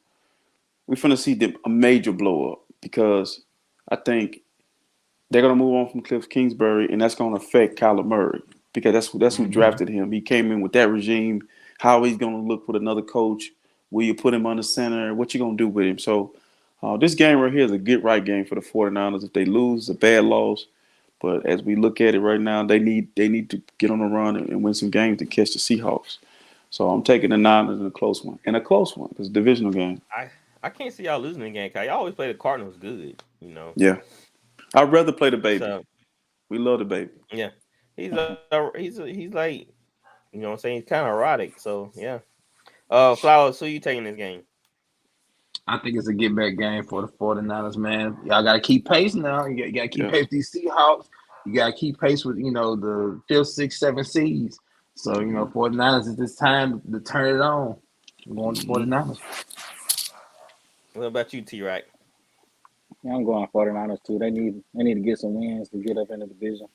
we're going to see a major blow up because I think they're going to move on from Cliff Kingsbury, and that's going to affect Kyler Murray because that's who drafted him. He came in with that regime. How he's going to look with another coach? Will you put him under center? What you going to do with him? So this game right here is a get-right game for the 49ers. If they lose, it's a bad loss. But as we look at it right now, they need to get on a run and win some games to catch the Seahawks. So I'm taking the Niners in a close one. And a close one because it's a divisional game. I can't see y'all losing the game because y'all always play the Cardinals good, you know. Yeah. I'd rather play the baby. So, we love the baby. Yeah. He's like, you know what I'm saying? He's kind of erotic. So, yeah. Flowers, who you taking this game? I think it's a get-back game for the 49ers, man. Y'all got to keep pace now. You got to keep pace with these Seahawks. You got to keep pace with, the 5th, 6th, 7th seeds. So, 49ers, it's this time to turn it on. I'm going to 49ers. What about you, T-Rack? Yeah, I'm going 49ers, too. They need to get some wins to get up in the division.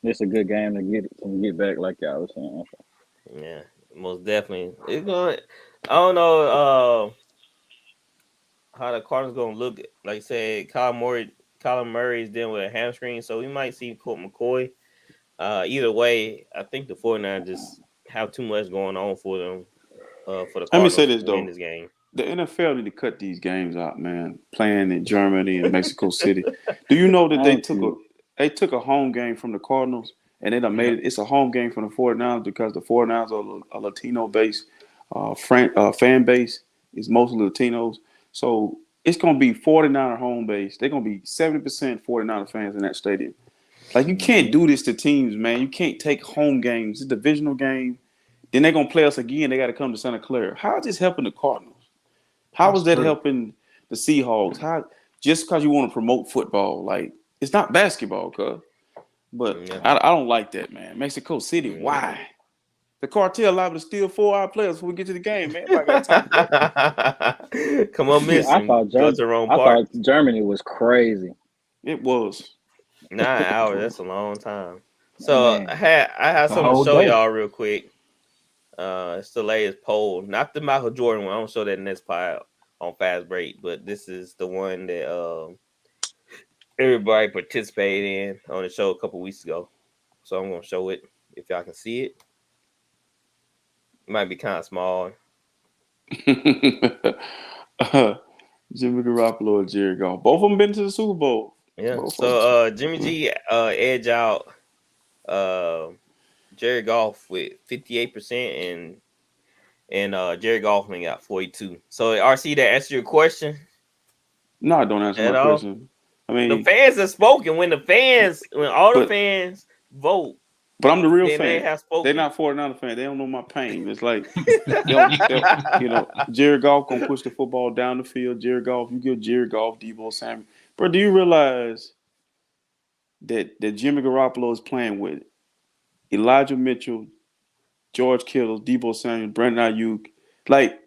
It's a good game to get back, like y'all was saying. Yeah, most definitely. I don't know how the Cardinals going to look. Like I said, Kyler Murray is dealing with a hamstring, so we might see Colt McCoy. Either way, I think the 49ers just have too much going on for them. For the Cardinals. Let me say this, though. In this game. The NFL need to cut these games out, man. Playing in Germany and Mexico City. Do you know that they took a home game from the Cardinals and they done made it? It's a home game from the 49ers because the 49ers are a Latino-based fan base. It's mostly Latinos. So it's going to be 49er home base. They're going to be 70% 49er fans in that stadium. Like, you can't do this to teams, man. You can't take home games. It's a divisional game. Then they're going to play us again. They got to come to Santa Clara. How is this helping the Cardinals? How is that helping the Seahawks? Just because you want to promote football, like, it's not basketball, cuz. But I don't like that, man. Mexico City, why? The cartel liable to steal 4 of our players before we get to the game, man. Come on, miss. I thought Germany was crazy. It was 9 hours. That's a long time. So I had something to show y'all real quick. It's the latest poll, not the Michael Jordan one. I don't show that next pile on Fast Break, but this is the one that everybody participated in on the show a couple weeks ago. So I'm gonna show it if y'all can see it. It might be kind of small. Jimmy Garoppolo and Jared Goff. Both of them been to the Super Bowl. Yeah. So Jimmy G edge out Jared Goff with 58% and Jared Goff got 42. So RC, that answer your question? No, don't answer my question. I mean, the fans have spoken. When the fans vote. But I'm the real fan. They're not 49er fan. They don't know my pain. It's like, Jared Goff gonna push the football down the field. Jared Goff, you give Jared Goff, Debo Samuel. Bro, do you realize that Jimmy Garoppolo is playing with Elijah Mitchell, George Kittle, Debo Samuel, Brandon Ayuk, like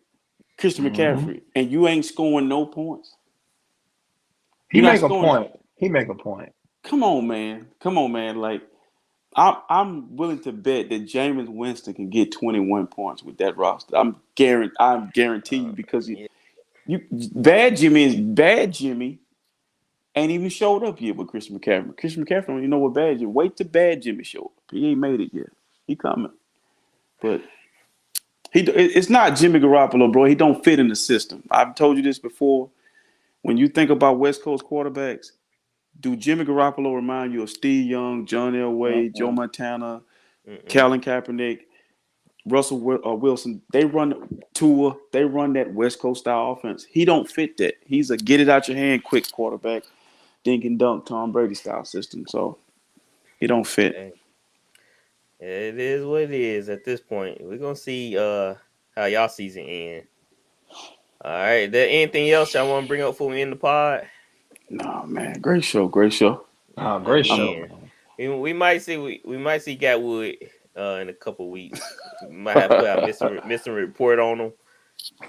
Christian McCaffrey, and you ain't scoring no points? He make a point. Come on, man. Like, I'm willing to bet that Jameis Winston can get 21 points with that roster. I'm guarantee you because Yeah. bad Jimmy ain't even showed up yet with Christian McCaffrey. Christian McCaffrey don't even know what bad Jimmy. Wait till bad Jimmy show up. He ain't made it yet. He coming, but it's not Jimmy Garoppolo, bro. He don't fit in the system. I've told you this before. When you think about West Coast quarterbacks, do Jimmy Garoppolo remind you of Steve Young, John Elway, Joe Montana, Colin Kaepernick, Russell Wilson? They run Tua. They run that West Coast style offense. He don't fit that. He's a get it out your hand quick quarterback, dink and dunk Tom Brady style system. So he don't fit. It is what it is at this point. We're gonna see how y'all season end. All right. There anything else y'all want to bring up before we end the pod? No, man. Great show. Great show. Oh, great show. We might see Gatwood in a couple weeks. We might have to put out missing report on him.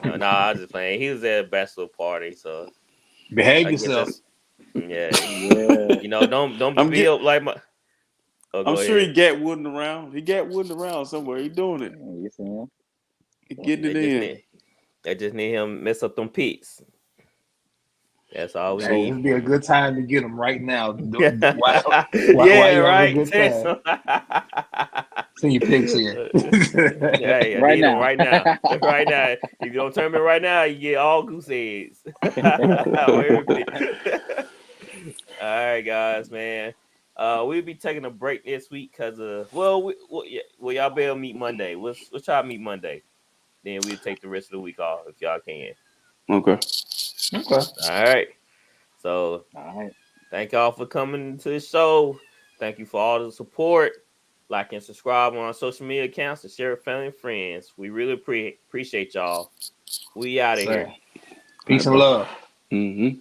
Nah, I was just playing. He was at a bachelor party, so Behave yourself. Yeah. You know, don't be up like my. Oh, I'm sure he Gatwooding around. He Gatwooding around somewhere. He doing it. You see him? He getting it in. They just need him mess up them pits. That's all we Hey, need. it'd be a good time to get him right now. Why Right. you see your picks here. Yeah, Right now. right now. Right now. If you don't turn me right now, you get all goose eggs. All right, guys, man. We'll be taking a break this week because y'all be able to meet Monday. We'll try to meet Monday. Then we'll take the rest of the week off if y'all can. Okay. All right. So, thank y'all for coming to the show. Thank you for all the support. Like and subscribe on our social media accounts and share with family and friends. We really appreciate y'all. We out of here. Peace and love. Mm-hmm.